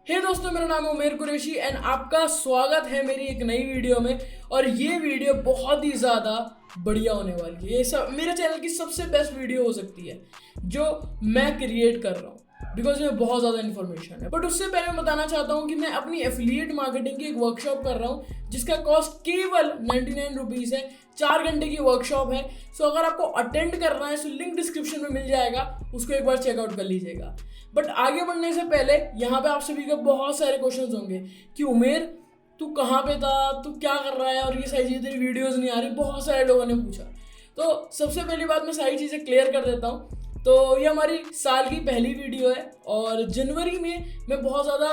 हे दोस्तों, मेरा नाम है उमेर कुरैशी एंड आपका स्वागत है मेरी एक नई वीडियो में। और ये वीडियो बहुत ही ज़्यादा बढ़िया होने वाली है। ये सब मेरे चैनल की सबसे बेस्ट वीडियो हो सकती है जो मैं क्रिएट कर रहा हूँ, बिकॉज इसमें बहुत ज़्यादा इन्फॉर्मेशन है। बट उससे पहले मैं बताना चाहता हूँ कि मैं अपनी एफिलिएट मार्केटिंग की एक वर्कशॉप कर रहा हूँ जिसका कॉस्ट केवल 99 रुपीज़ है। 4 घंटे की वर्कशॉप है। सो अगर आपको अटेंड करना है तो लिंक डिस्क्रिप्शन में मिल जाएगा, उसको एक बार चेकआउट कर लीजिएगा। बट आगे बढ़ने से पहले यहाँ पे आप सभी के बहुत सारे क्वेश्चंस होंगे कि उमेर तू कहाँ पे था, तू क्या कर रहा है और ये सारी चीज़ें, तेरी वीडियोस नहीं आ रही, बहुत सारे लोगों ने पूछा। तो सबसे पहली बात मैं सारी चीज़ें क्लियर कर देता हूँ। तो ये हमारी साल की पहली वीडियो है और जनवरी में मैं बहुत ज़्यादा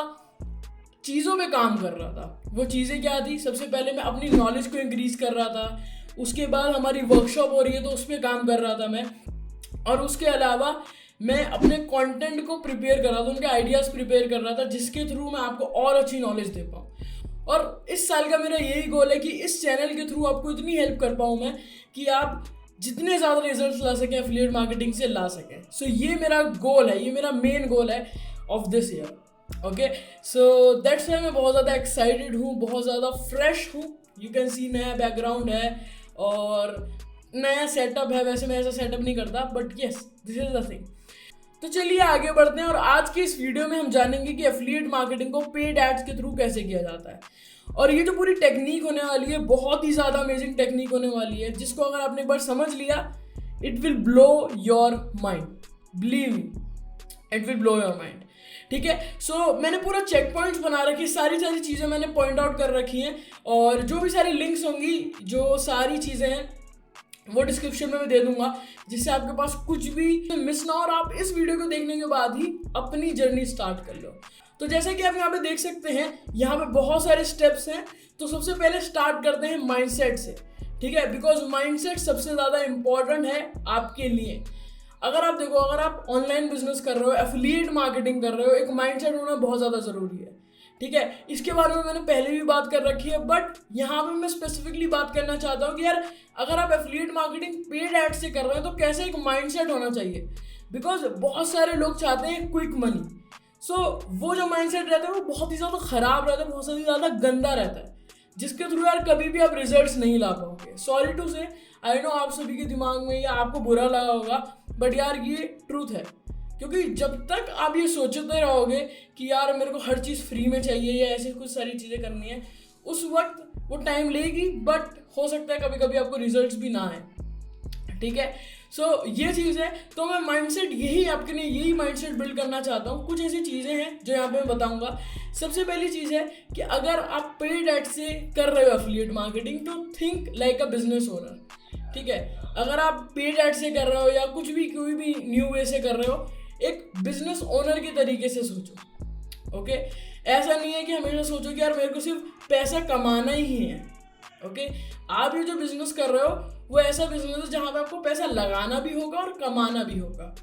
चीज़ों पे काम कर रहा था। वो चीज़ें क्या थी? सबसे पहले मैं अपनी नॉलेज को इंक्रीज कर रहा था, उसके बाद हमारी वर्कशॉप हो रही है तो उस पर काम कर रहा था मैं, और उसके अलावा मैं अपने कंटेंट को प्रिपेयर कर रहा था, उनके आइडियाज़ प्रिपेयर कर रहा था जिसके थ्रू मैं आपको और अच्छी नॉलेज दे पाऊँ। और इस साल का मेरा यही गोल है कि इस चैनल के थ्रू आपको इतनी हेल्प कर पाऊँ मैं कि आप जितने ज़्यादा रिजल्ट्स ला सकें एफिलिएट मार्केटिंग से ला सकें। सो ये मेरा गोल है, ये मेरा मेन गोल है of this year. Okay, so that's Y मैं बहुत ज़्यादा एक्साइटेड हूँ, बहुत ज़्यादा फ्रेश हूँ। यू कैन सी नया बैकग्राउंड है और नया सेटअप है। वैसे मैं ऐसा सेटअप नहीं करता, but yes, this is the thing. तो चलिए आगे बढ़ते हैं और आज की इस वीडियो में हम जानेंगे कि एफिलिएट मार्केटिंग को पेड एड्स के थ्रू कैसे किया जाता है। और ये जो पूरी टेक्निक होने वाली है बहुत ही ज़्यादा अमेजिंग टेक्निक होने वाली है, जिसको अगर आपने एक बार समझ लिया, it will blow your mind, believe me, it will blow your mind. ठीक है, सो मैंने पूरा चेक पॉइंट्स बना रखी, सारी चीज़ें मैंने पॉइंट आउट कर रखी हैं और जो भी सारी लिंक्स होंगी, जो सारी चीज़ें हैं वो डिस्क्रिप्शन में मैं दे दूंगा, जिससे आपके पास कुछ भी मिस ना हो और आप इस वीडियो को देखने के बाद ही अपनी जर्नी स्टार्ट कर लो। तो जैसे कि आप यहाँ पे देख सकते हैं, यहाँ पे बहुत सारे स्टेप्स हैं। तो सबसे पहले स्टार्ट करते हैं माइंडसेट से। ठीक है, बिकॉज माइंडसेट सबसे ज़्यादा इंपॉर्टेंट है आपके लिए। अगर आप देखो, अगर आप ऑनलाइन बिजनेस कर रहे हो, एफिलिएट मार्केटिंग कर रहे हो, एक माइंडसेट होना बहुत ज़्यादा ज़रूरी है। ठीक है, इसके बारे में मैंने पहले भी बात कर रखी है, बट यहाँ पे मैं स्पेसिफिकली बात करना चाहता हूँ कि यार अगर आप एफिलिएट मार्केटिंग पेड एड से कर रहे हैं तो कैसे एक माइंडसेट होना चाहिए। बिकॉज बहुत सारे लोग चाहते हैं क्विक मनी। सो वो जो माइंडसेट रहता है वो बहुत ही ज़्यादा ख़राब रहता है, बहुत ही ज़्यादा गंदा रहता है, जिसके थ्रू यार कभी भी आप रिजल्ट्स नहीं ला पाओगे। सॉरी टू से, आई नो आप सभी के दिमाग में या आपको बुरा लगा होगा, बट यार ये ट्रूथ है। क्योंकि जब तक आप ये सोचते रहोगे कि यार मेरे को हर चीज़ फ्री में चाहिए या ऐसी कुछ सारी चीज़ें करनी है, उस वक्त वो टाइम लेगी, बट हो सकता है कभी कभी आपको रिजल्ट्स भी ना आए। ठीक है, सो ये चीज़ है। तो मैं माइंडसेट आपके लिए यही माइंडसेट बिल्ड करना चाहता हूँ। कुछ ऐसी चीज़ें हैं जो यहाँ पे मैं बताऊँगा। सबसे पहली चीज़ है कि अगर आप पेड एड से कर रहे हो एफिलिएट मार्केटिंग, तो think like a business owner. ठीक है, अगर आप पेड एड से कर रहे हो या कुछ भी कोई भी न्यू वे से कर रहे हो, एक बिजनेस ओनर के तरीके से सोचो। ओके, ऐसा नहीं है कि हमेशा सोचो कि यार मेरे को सिर्फ पैसा कमाना ही है। ओके, आप ये जो बिजनेस कर रहे हो वो ऐसा बिजनेस है जहाँ पे आपको पैसा लगाना भी होगा और कमाना भी होगा।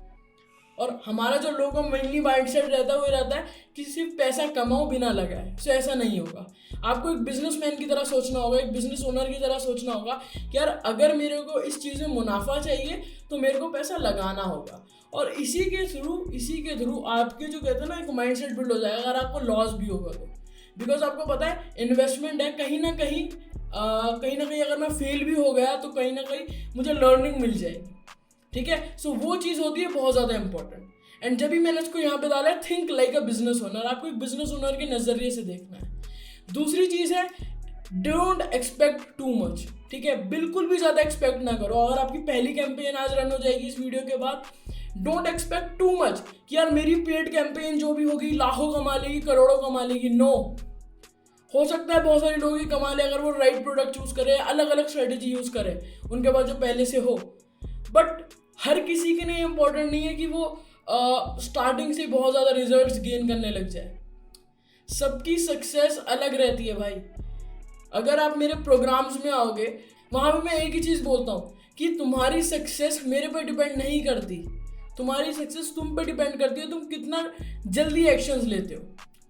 और हमारा जो लोगों का मेनली माइंडसेट रहता है वो रहता है कि सिर्फ पैसा कमाओ बिना लगाए। सो ऐसा नहीं होगा। आपको एक बिजनेसमैन की तरह सोचना होगा, एक बिजनेस ओनर की तरह सोचना होगा कि यार अगर मेरे को इस चीज़ में मुनाफा चाहिए तो मेरे को पैसा लगाना होगा। और इसी के थ्रू आपके जो कहते हैं ना, एक माइंडसेट बिल्ड हो जाएगा अगर आपको लॉस भी होगा तो। बिकॉज आपको पता है इन्वेस्टमेंट है, कहीं ना कहीं अगर मैं फेल भी हो गया तो कहीं ना कहीं मुझे लर्निंग मिल जाएगी। ठीक है, सो वो चीज़ होती है बहुत ज़्यादा इंपॉर्टेंट। एंड जब भी मैंने इसको यहाँ पे डाला है, think like a business owner, आपको एक बिजनेस ओनर के नज़रिए से देखना है। दूसरी चीज़ है, डोंट एक्सपेक्ट टू मच। ठीक है, बिल्कुल भी ज़्यादा एक्सपेक्ट ना करो। अगर आपकी पहली कैंपेन आज रन हो जाएगी इस वीडियो के बाद, डोंट एक्सपेक्ट टू मच कि यार मेरी पेड कैंपेन जो भी होगी लाखों कमा लेगी, करोड़ों कमा लेगी। नो, हो सकता है बहुत सारे लोग ही कमा ले अगर वो राइट प्रोडक्ट चूज करे, अलग अलग स्ट्रेटेजी यूज करे उनके पास जो पहले से हो। बट हर किसी के लिए इंपॉर्टेंट नहीं है कि वो स्टार्टिंग से बहुत ज़्यादा रिजल्ट्स गेन करने लग जाए। सबकी सक्सेस अलग रहती है भाई। अगर आप मेरे प्रोग्राम्स में आओगे, वहाँ पे मैं एक ही चीज़ बोलता हूँ कि तुम्हारी सक्सेस मेरे पे डिपेंड नहीं करती, तुम्हारी सक्सेस तुम पे डिपेंड करती है, तुम कितना जल्दी एक्शंस लेते हो।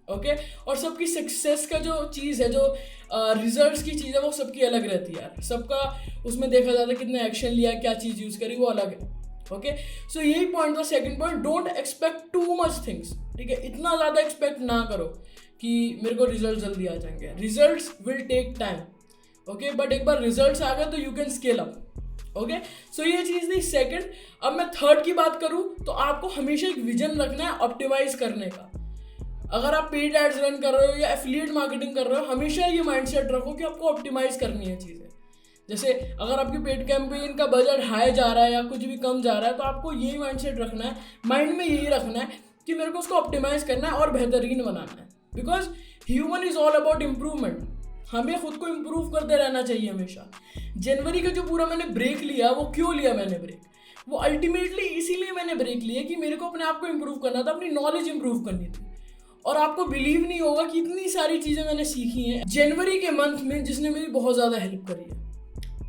ओके, और सबकी सक्सेस का जो चीज़ है, जो रिजल्ट्स की चीज़ है, वो सबकी अलग रहती है यार। सबका उसमें देखा जाता है कितना एक्शन लिया, क्या चीज़ यूज़ करी, वो अलग है। ओके, सो यही पॉइंट था second point, don't expect too much things, ठीक है, इतना ज़्यादा एक्सपेक्ट ना करो कि मेरे को रिजल्ट जल्दी आ जाएंगे, results will take time, okay, but एक बार रिजल्ट्स आ गए तो you can scale up, okay, so ये चीज़ थी सेकंड। अब मैं थर्ड की बात करूँ तो आपको हमेशा एक विजन रखना है ऑप्टिमाइज करने का। अगर आप पेड एड्स रन कर रहे हो या एफिलिएट मार्केटिंग कर रहे हो, हमेशा ये माइंडसेट रखो कि आपको ऑप्टिमाइज करनी है चीज़ें। जैसे अगर आपकी पेड कैंपेन का बजट हाई जा रहा है या कुछ भी कम जा रहा है, तो आपको यही माइंडसेट रखना है, माइंड में यही रखना है कि मेरे को उसको ऑप्टिमाइज करना है और बेहतरीन बनाना है, because human is all about improvement. हमें खुद को इम्प्रूव करते रहना चाहिए हमेशा। जनवरी का जो पूरा मैंने ब्रेक लिया, वो क्यों लिया मैंने ब्रेक? वो अल्टीमेटली इसीलिए मैंने ब्रेक लिया कि मेरे को अपने आप को इम्प्रूव करना था, अपनी नॉलेज इम्प्रूव करनी थी। और आपको बिलीव नहीं होगा कि इतनी सारी चीज़ें मैंने सीखी हैं जनवरी के मंथ में, जिसने मेरी बहुत ज़्यादा हेल्प करी है,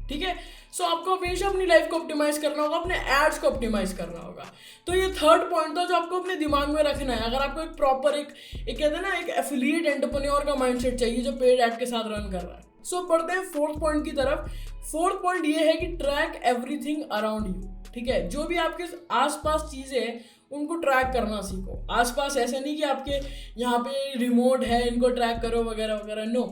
ठीक है। सो आपको हमेशा अपनी लाइफ को ऑप्टिमाइज करना होगा, अपने एड्स को ऑप्टिमाइज करना होगा। तो ये थर्ड पॉइंट था जो आपको अपने दिमाग में रखना है। अगर आपको एक प्रॉपर एक कहते हैं ना, एक एफिलिएट एंटरप्रेन्योर का माइंडसेट चाहिए जो पेड एड के साथ रन कर रहा है। सो बढ़ते हैं फोर्थ पॉइंट की तरफ। फोर्थ पॉइंट ये है कि ट्रैक एवरीथिंग अराउंड यू, ठीक है। जो भी आपके आसपास चीज़ें हैं उनको ट्रैक करना सीखो। आसपास ऐसे नहीं कि आपके यहाँ पे रिमोट है, इनको ट्रैक करो वगैरह वगैरह, नो,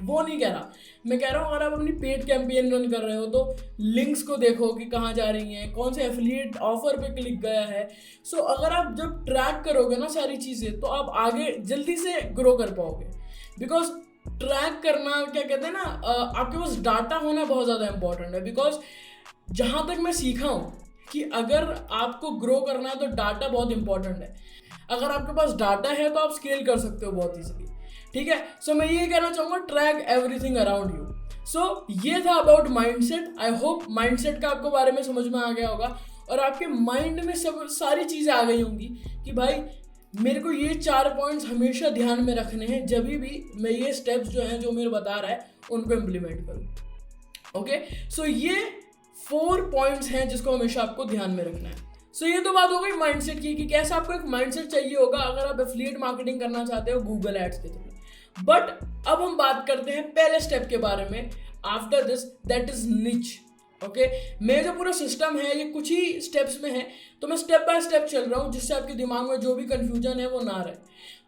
वो नहीं कह रहा। मैं कह रहा हूँ अगर आप अपनी पेड कैंपेन रन कर रहे हो तो लिंक्स को देखो कि कहाँ जा रही हैं, कौन से एफिलिएट ऑफर पे क्लिक गया है। सो अगर आप जब ट्रैक करोगे ना सारी चीज़ें, तो आप आगे जल्दी से ग्रो कर पाओगे। बिकॉज ट्रैक करना, क्या कहते हैं ना, आपके पास डाटा होना बहुत ज़्यादा इंपॉर्टेंट है। बिकॉज जहाँ तक मैं सीखा हूँ कि अगर आपको ग्रो करना है तो डाटा बहुत इंपॉर्टेंट है। अगर आपके पास डाटा है तो आप स्केल कर सकते हो बहुत ईजिली, ठीक है। सो मैं ये कहना चाहूँगा, ट्रैक एवरीथिंग अराउंड यू। सो ये था about mindset. I hope mindset का आपको बारे में समझ में आ गया होगा और आपके माइंड में सब सारी चीज़ें आ गई होंगी कि भाई मेरे को ये 4 पॉइंट्स हमेशा ध्यान में रखने हैं जब भी मैं ये स्टेप्स जो हैं, जो मेरे बता रहा है, उनको इम्प्लीमेंट करूँ। ओके, सो ये 4 पॉइंट्स हैं जिसको हमेशा आपको ध्यान में रखना है। सो ये तो बात हो गई माइंडसेट की कि कैसे आपको एक माइंडसेट चाहिए होगा अगर आप एफिलिएट मार्केटिंग करना चाहते हो गूगल एड्स के थ्रू। बट अब हम बात करते हैं पहले स्टेप के बारे में, आफ्टर दिस, दैट इज निच। ओके, मेरा जो पूरा सिस्टम है ये कुछ ही स्टेप्स में है, तो मैं स्टेप बाय स्टेप चल रहा हूँ जिससे आपके दिमाग में जो भी कंफ्यूजन है वो ना रहे।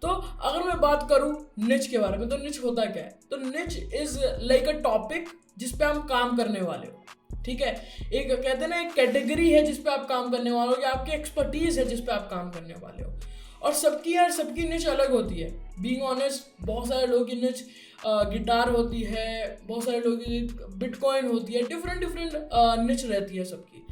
तो अगर मैं बात करूँ निच के बारे में, तो निच होता क्या है? तो निच इज लाइक अ टॉपिक जिस पे हम काम करने वाले हो, ठीक है। एक कहते हैं ना, एक कैटेगरी है जिस पे आप काम करने वाले हो, या आपकी एक्सपर्टीज है जिस पे आप काम करने वाले हो। और सबकी निच अलग होती है। बीइंग ऑनेस्ट, बहुत सारे लोगों की निच गिटार होती है, बहुत सारे लोगों की बिटकॉइन होती है, डिफरेंट निच रहती है सबकी।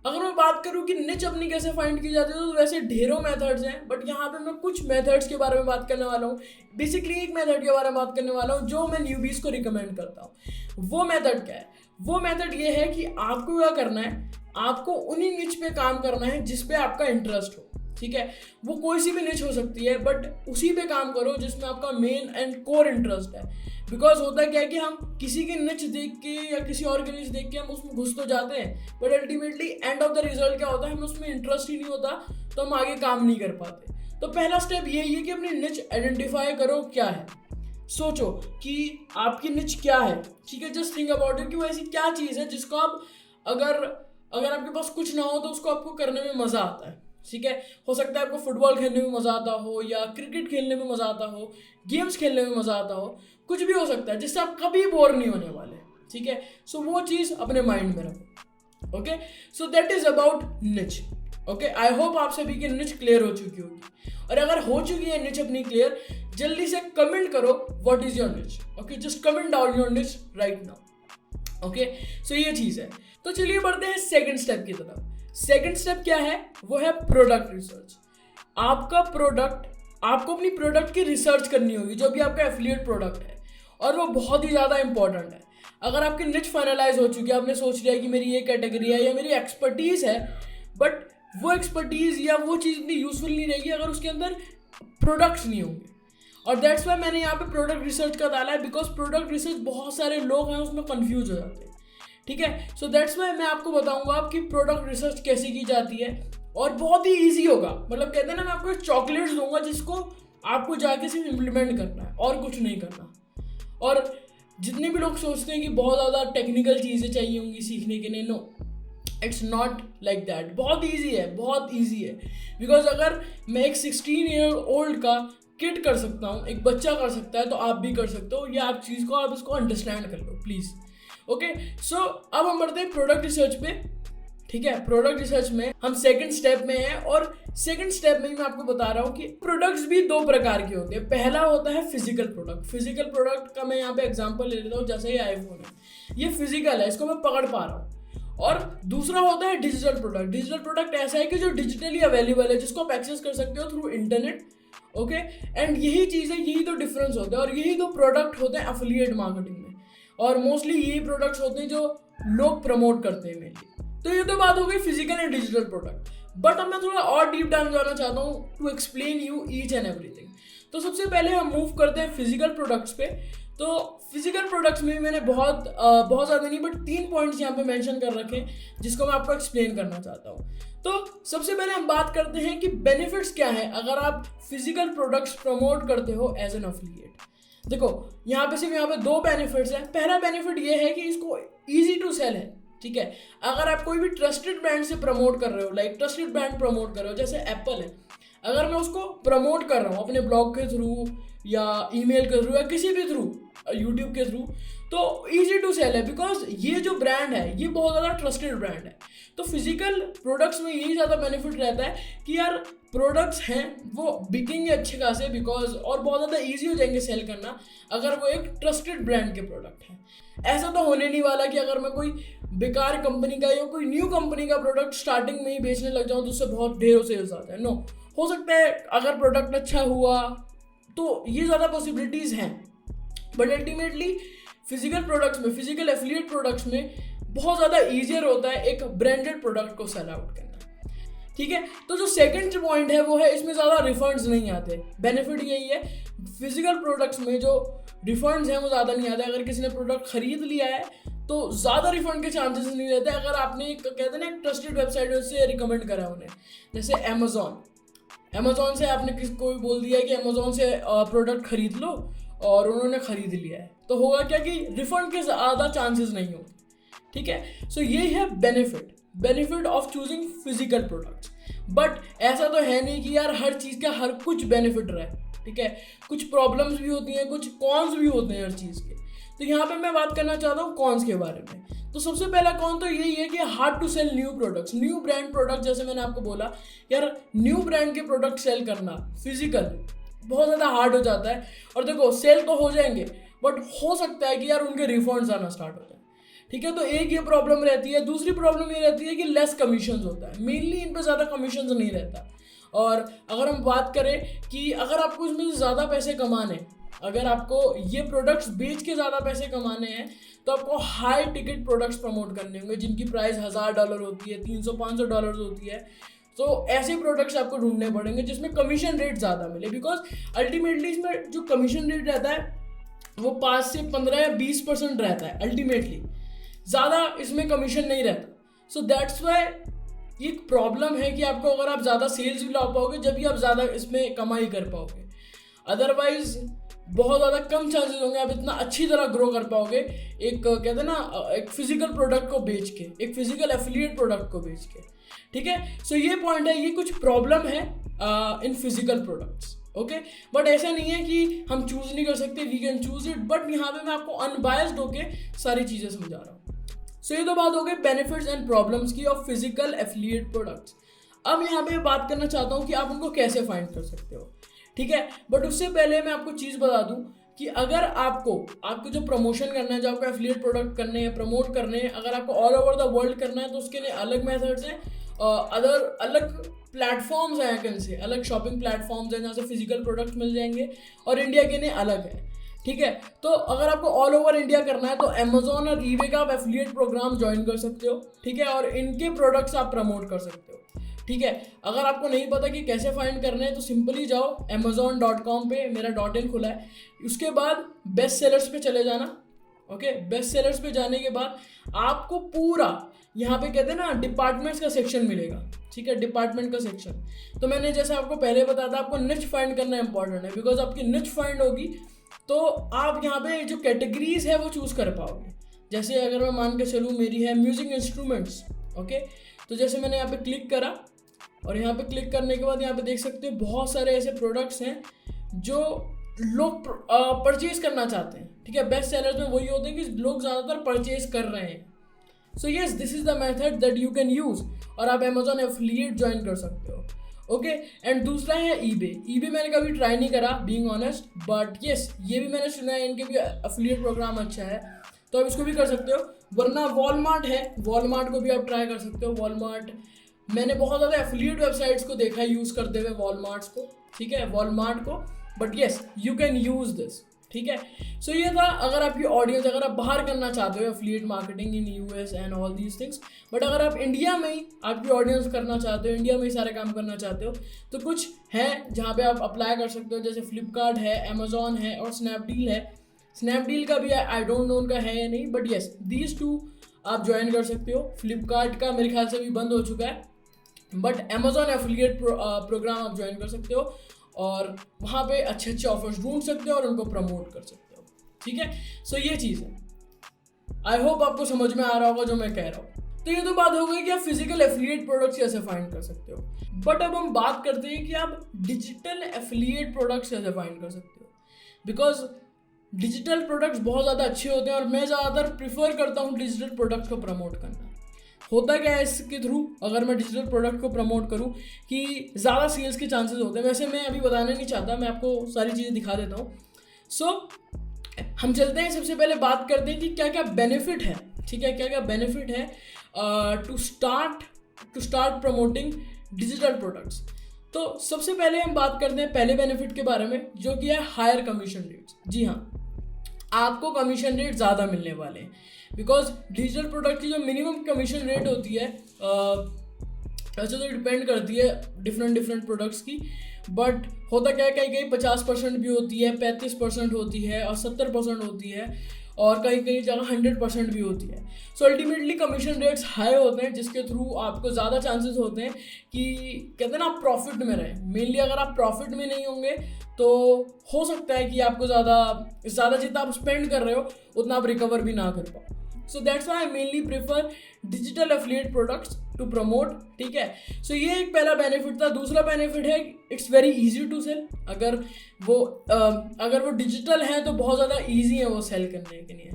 अगर मैं बात करूँ कि निच अपनी कैसे फाइंड की जाती है, तो वैसे ढेरों मेथड्स हैं, बट यहाँ पे मैं कुछ मेथड्स के बारे में बात करने वाला हूँ। बेसिकली एक मेथड के बारे में बात करने वाला हूँ जो मैं न्यूबीज को रिकमेंड करता हूँ। वो मेथड क्या है? वो मेथड ये है कि आपको क्या करना है, आपको उन्हीं निच पे काम करना है जिस पे आपका इंटरेस्ट हो, ठीक है। वो कोई सी भी निच हो सकती है, बट उसी पे काम करो जिसमें आपका मेन एंड कोर इंटरेस्ट है। बिकॉज होता क्या है कि हम किसी की निच देख के या किसी और की निच देख के हम उसमें घुस तो जाते हैं, but ultimately end of the result क्या होता है, हमें उसमें इंटरेस्ट ही नहीं होता, तो हम आगे काम नहीं कर पाते। तो पहला स्टेप यही है कि अपनी निच आइडेंटिफाई करो क्या है। सोचो कि आपकी निच क्या है, ठीक है। जस्ट थिंक अबाउट इट कि वो ऐसी क्या चीज़ है जिसको आप अगर आपके पास कुछ ना हो तो उसको आपको करने में मज़ा आता है, ठीक है। हो सकता है आपको फुटबॉल खेलने में मज़ा आता हो, या क्रिकेट खेलने में मज़ा आता हो, गेम्स खेलने में मज़ा आता हो, कुछ भी हो सकता है जिससे आप कभी बोर नहीं होने वाले, ठीक है। सो वो चीज़ अपने माइंड में रखो। Okay, so that is about निच। ओके, आई होप आप सभी की निच क्लियर हो चुकी होगी, और अगर हो चुकी है निच अपनी क्लियर, जल्दी से कमेंट करो व्हाट इज योर निच। Okay, just comment down your निच राइट नाउ। ओके, सो ये चीज़ है। तो चलिए बढ़ते हैं सेकंड स्टेप की तरफ। सेकंड स्टेप क्या है? वो है प्रोडक्ट रिसर्च। आपका प्रोडक्ट, आपको अपनी प्रोडक्ट की रिसर्च करनी होगी, जो भी आपका एफिलिएट प्रोडक्ट है, और वो बहुत ही ज़्यादा इंपॉर्टेंट है। अगर आपकी निच फाइनलाइज हो चुकी है, आपने सोच लिया कि मेरी ये कैटेगरी है या मेरी एक्सपर्टीज़ है, बट वो एक्सपर्टीज़ या वो चीज़ इतनी यूजफुल नहीं रहेगी अगर उसके अंदर प्रोडक्ट्स नहीं होंगे। और दैट्स वाई मैंने यहाँ पे प्रोडक्ट रिसर्च का डाला है, बिकॉज प्रोडक्ट रिसर्च बहुत सारे लोग हैं उसमें कंफ्यूज हो जाते हैं, ठीक है। सो दैट्स वाई मैं आपको बताऊंगा आपकी प्रोडक्ट रिसर्च कैसे की जाती है, और बहुत ही ईजी होगा। मतलब कहते हैं ना, मैं आपको एक चॉकलेट्स दूंगा जिसको आपको जाके सिर्फ इम्प्लीमेंट करना है और कुछ नहीं करना। और जितने भी लोग सोचते हैं कि बहुत ज़्यादा टेक्निकल चीज़ें चाहिए होंगी सीखने के लिए, no, it's not like that. बहुत ईजी है, बहुत ईजी है। बिकॉज अगर मैं एक 16 ईयर ओल्ड का किड कर सकता हूँ, एक बच्चा कर सकता है, तो आप भी कर सकते हो। या आप चीज़ को आप इसको अंडरस्टैंड कर लो प्लीज़। ओके, सो अब हम बढ़ते हैं प्रोडक्ट रिसर्च पे। ठीक है, प्रोडक्ट रिसर्च में हम सेकंड स्टेप में हैं, और सेकंड स्टेप में ही मैं आपको बता रहा हूँ कि प्रोडक्ट्स भी दो प्रकार के होते हैं। पहला होता है फिजिकल प्रोडक्ट। फिजिकल प्रोडक्ट का मैं यहाँ पे एग्जांपल ले लेता हूँ, जैसे ये आईफोन है, ये फिजिकल है, इसको मैं पकड़ पा रहा हूँ। और दूसरा होता है डिजिटल प्रोडक्ट। डिजिटल प्रोडक्ट ऐसा है कि जो डिजिटली अवेलेबल है, जिसको आप एक्सेस कर सकते हो थ्रू इंटरनेट। ओके, एंड यही चीज़ है, यही तो डिफरेंस होता है, और यही तो प्रोडक्ट होते हैं एफिलिएट मार्केटिंग में। और मोस्टली यही प्रोडक्ट्स होते हैं जो लोग प्रमोट करते हैं मेनली। तो ये तो बात हो गई physical and digital product. But अब मैं थोड़ा और डीप डाउन जाना चाहता हूँ to explain you each and everything. तो सबसे पहले हम मूव करते हैं फिजिकल प्रोडक्ट्स पे। तो फिजिकल प्रोडक्ट्स में मैंने बहुत ज़्यादा नहीं, बट 3 पॉइंट्स यहाँ पे मेंशन कर रखे हैं, जिसको मैं आपको एक्सप्लेन करना चाहता हूँ। तो सबसे पहले हम बात करते हैं कि बेनिफिट्स क्या है अगर आप फिजिकल प्रोडक्ट्स प्रमोट करते हो एज एन एफिलिएट। देखो, यहाँ पे 2 बेनिफिट्स हैं। पहला बेनिफिट ये है कि इसको ईजी टू सेल है। ठीक है, अगर आप कोई भी ट्रस्टेड ब्रांड से प्रमोट कर रहे हो, लाइक ट्रस्टेड ब्रांड प्रमोट कर रहे हो, जैसे एप्पल है, अगर मैं उसको प्रमोट कर रहा हूँ अपने ब्लॉग के थ्रू या ईमेल के थ्रू या किसी भी थ्रू, यूट्यूब के थ्रू, तो इजी टू सेल है। बिकॉज ये जो ब्रांड है ये बहुत ज़्यादा ट्रस्टेड ब्रांड है। तो फिजिकल प्रोडक्ट्स में यही ज़्यादा बेनिफिट रहता है कि यार प्रोडक्ट्स हैं वो बिकेंगे अच्छे खासे, बिकॉज और बहुत ज़्यादा ईजी हो जाएंगे सेल करना अगर वो एक ट्रस्टेड ब्रांड के प्रोडक्ट हैं। ऐसा तो होने नहीं वाला कि अगर मैं कोई बेकार कंपनी का या कोई न्यू कंपनी का प्रोडक्ट स्टार्टिंग में ही बेचने लग जाऊँ तो उससे बहुत ढेरों सेल्स आते हैं। नो, हो सकता है अगर प्रोडक्ट अच्छा हुआ तो ये ज़्यादा पॉसिबिलिटीज़ हैं, बट अल्टीमेटली फिजिकल प्रोडक्ट्स में, फिजिकल एफिलिएट प्रोडक्ट्स में बहुत ज़्यादा ईजियर होता है एक ब्रांडेड प्रोडक्ट को सेल आउट करना। ठीक है, तो जो सेकंड पॉइंट है वो है इसमें ज़्यादा रिफंड्स नहीं आते। बेनिफिट यही है, फिजिकल प्रोडक्ट्स में जो रिफंड्स हैं वो ज़्यादा नहीं आते। अगर किसी ने प्रोडक्ट खरीद लिया है तो ज़्यादा रिफंड के चांसेस नहीं रहते। अगर आपने कहते हैं ना एक ट्रस्टेड वेबसाइट से रिकमेंड करा उन्हें, जैसे अमेजोन से आपने किसी को भी बोल दिया है कि अमेजोन से प्रोडक्ट खरीद लो और उन्होंने खरीद लिया है, तो होगा क्या कि रिफंड के ज़्यादा चांसेस नहीं होंगे। ठीक है, सो यही है benefit of choosing physical products. But ऐसा तो है नहीं कि यार हर चीज़ का हर कुछ बेनिफिट रहे। ठीक है, कुछ प्रॉब्लम्स भी होती हैं, कुछ कॉन्स भी होते हैं हर चीज़ के। तो यहाँ पे मैं बात करना चाहता हूँ कॉन्स के बारे में। तो सबसे पहला कॉन तो यही है कि hard to sell new products, new brand product. जैसे मैंने आपको बोला यार, न्यू ब्रांड के प्रोडक्ट सेल करना फिजिकल बहुत ज़्यादा हार्ड हो जाता है। और देखो, सेल तो हो जाएंगे बट हो सकता है कि यार उनके रिफंड्स आना स्टार्ट हो जाए। ठीक है, तो एक ये प्रॉब्लम रहती है। दूसरी प्रॉब्लम ये रहती है कि लेस कमीशंस होता है। मेनली इन पे ज़्यादा कमीशंस नहीं रहता। और अगर हम बात करें कि अगर आपको इसमें से ज़्यादा पैसे कमाने, अगर आपको ये प्रोडक्ट्स बेच के ज़्यादा पैसे कमाने हैं तो आपको हाई टिकट प्रोडक्ट्स प्रमोट करने होंगे जिनकी प्राइस $1000 होती है, $300-500 होती है। तो ऐसे प्रोडक्ट्स आपको ढूंढने पड़ेंगे जिसमें कमीशन रेट ज़्यादा मिले। बिकॉज अल्टीमेटली इसमें जो कमीशन रेट रहता है वो 5 से 15 या 20% रहता है। अल्टीमेटली ज़्यादा इसमें कमीशन नहीं रहता। सो दैट्स वाई एक प्रॉब्लम है कि आपको अगर आप ज़्यादा सेल्स भी ला पाओगे जब भी आप ज़्यादा इसमें कमाई कर पाओगे। अदरवाइज बहुत ज़्यादा कम चांसेस होंगे आप इतना अच्छी तरह ग्रो कर पाओगे एक कहते हैं ना एक फिजिकल प्रोडक्ट को बेच के, एक फिजिकल एफिलिएट प्रोडक्ट को बेच के। ठीक है, सो ये पॉइंट है, ये कुछ प्रॉब्लम है in physical products. Okay, but ऐसा नहीं है कि हम चूज नहीं कर सकते, we can choose it. But यहाँ पे मैं आपको अनबायस्ड होके सारी चीज़ें समझा रहा हूँ। सो ये तो बात हो गई बेनिफिट्स एंड प्रॉब्लम्स की ऑफ फिजिकल एफिलिएट प्रोडक्ट्स। अब यहाँ पे बात करना चाहता हूँ कि आप उनको कैसे फाइंड कर सकते हो। ठीक है, बट उससे पहले मैं आपको चीज़ बता दूं कि अगर आपको जो प्रमोशन करना है, जो आपको एफिलिएट प्रोडक्ट करने हैं, प्रमोट करने हैं, अगर आपको ऑल ओवर द वर्ल्ड करना है तो उसके लिए अलग मेथड्स हैं। अलग प्लेटफॉर्म्स हैं, कहीं अलग शॉपिंग प्लेटफॉर्म्स हैं जहाँ से फिजिकल प्रोडक्ट मिल जाएंगे, और इंडिया के लिए अलग है। ठीक है, तो अगर आपको ऑल ओवर इंडिया करना है तो अमेजोन और ईबे का आप एफिलिएट प्रोग्राम ज्वाइन कर सकते हो। ठीक है, और इनके प्रोडक्ट्स आप प्रमोट कर सकते हो। ठीक है, अगर आपको नहीं पता कि कैसे फाइंड करने हैं तो सिंपली जाओ amazon.com पे, मेरा .in खुला है, उसके बाद बेस्ट सेलर्स पे चले जाना। ओके, बेस्ट सेलर्स पे जाने के बाद आपको पूरा यहाँ पे कहते हैं ना डिपार्टमेंट्स का सेक्शन मिलेगा। ठीक है, डिपार्टमेंट का सेक्शन। तो मैंने जैसे आपको पहले बताया था, आपको निच फाइंड करना इंपॉर्टेंट है। बिकॉज आपकी निच फाइंड होगी तो आप यहाँ पे जो कैटेगरीज है वो चूज़ कर पाओगे। जैसे अगर मैं मान के चलूँ, मेरी है म्यूजिक इंस्ट्रूमेंट्स, ओके, तो जैसे मैंने यहाँ पे क्लिक करा और यहाँ पे क्लिक करने के बाद यहाँ पे देख सकते हो बहुत सारे ऐसे प्रोडक्ट्स हैं जो लोग परचेज करना चाहते हैं, ठीक है। बेस्ट सेलर्स में वही होते हैं कि लोग ज़्यादातर परचेज कर रहे हैं। So yes, this is the method that you can use, और आप अमेजोन एफिलिएट ज्वाइन कर सकते हो। ओके, एंड दूसरा है ईबे मैंने कभी ट्राई नहीं करा बीइंग ऑनेस्ट, बट यस ये भी मैंने सुना है, इनके भी एफिलिएट प्रोग्राम अच्छा है, तो आप इसको भी कर सकते हो। वरना वॉलमार्ट है, वॉलमार्ट को भी आप ट्राई कर सकते हो। वॉलमार्ट मैंने बहुत ज़्यादा एफिलिएट वेबसाइट्स को देखा है यूज़ करते हुए वॉलमार्ट्स को, ठीक है, वॉलमार्ट को, but yes you can use this, ठीक है। सो ये था, अगर आपकी ऑडियंस, अगर आप बाहर करना चाहते हो affiliate marketing in US and all these things, but अगर आप इंडिया में ही आपकी ऑडियंस करना चाहते हो, इंडिया में ही सारे काम करना चाहते हो, तो कुछ है जहाँ पे आप अप्लाई कर सकते हो, जैसे फ्लिपकार्ट है, अमेजोन है और स्नैपडील है। स्नैपडील का भी आई डोंट नो उनका है या नहीं, बट यस दीज टू आप ज्वाइन कर सकते हो। फ्लिपकार्ट का मेरे ख्याल से भी बंद हो चुका है, बट अमेजोन एफिलिएट प्रोग्राम आप ज्वाइन कर सकते हो और वहाँ पे अच्छे अच्छे ऑफर्स ढूंढ सकते हो और उनको प्रमोट कर सकते हो, ठीक है। सो ये चीज़ है, आई होप आपको समझ में आ रहा होगा जो मैं कह रहा हूँ। तो ये तो बात हो गई कि आप फिजिकल एफिलिएट प्रोडक्ट्स कैसे फाइंड कर सकते हो, बट अब हम बात करते हैं कि आप डिजिटल एफिलिएट प्रोडक्ट्स कैसे फाइंड कर सकते हो, बिकॉज डिजिटल प्रोडक्ट्स बहुत ज़्यादा अच्छे होते हैं और मैं ज़्यादातर प्रीफर करता हूँ डिजिटल प्रोडक्ट्स को प्रमोट करना। होता क्या है इसके थ्रू, अगर मैं डिजिटल प्रोडक्ट को प्रमोट करूं, कि ज़्यादा सेल्स के चांसेस होते हैं। वैसे मैं अभी बताना नहीं चाहता, मैं आपको सारी चीज़ें दिखा देता हूं। सो हम चलते हैं, सबसे पहले बात करते हैं कि क्या क्या बेनिफिट है, ठीक है, क्या क्या बेनिफिट है to start promoting digital products. तो सबसे पहले हम बात करते हैं पहले बेनिफिट के बारे में, जो कि है हायर कमीशन रेट्स। जी हाँ, आपको कमीशन रेट ज़्यादा मिलने वाले हैं, बिकॉज डिजिटल प्रोडक्ट की जो मिनिमम कमीशन रेट होती है वैसे तो डिपेंड करती है डिफरेंट प्रोडक्ट्स की, बट होता क्या है, कहीं 50% भी होती है, 35% होती है और 70% होती है, और कहीं जगह 100% भी होती है। So ultimately commission rates high होते हैं, जिसके थ्रू आपको ज़्यादा चांसेस होते हैं कि कहते हैं ना आप प्रॉफिट में रहें। मेनली अगर आप प्रॉफिट में नहीं होंगे तो हो सकता है कि आपको ज़्यादा जितना आप स्पेंड कर रहे हो उतना आप रिकवर भी ना कर पाओ। So that's why I mainly prefer digital affiliate products to promote, ठीक है। सो ये एक पहला बेनिफिट था। दूसरा बेनिफिट है it's very easy to sell. अगर वो डिजिटल है तो बहुत ज़्यादा इजी है वो सेल करने के लिए,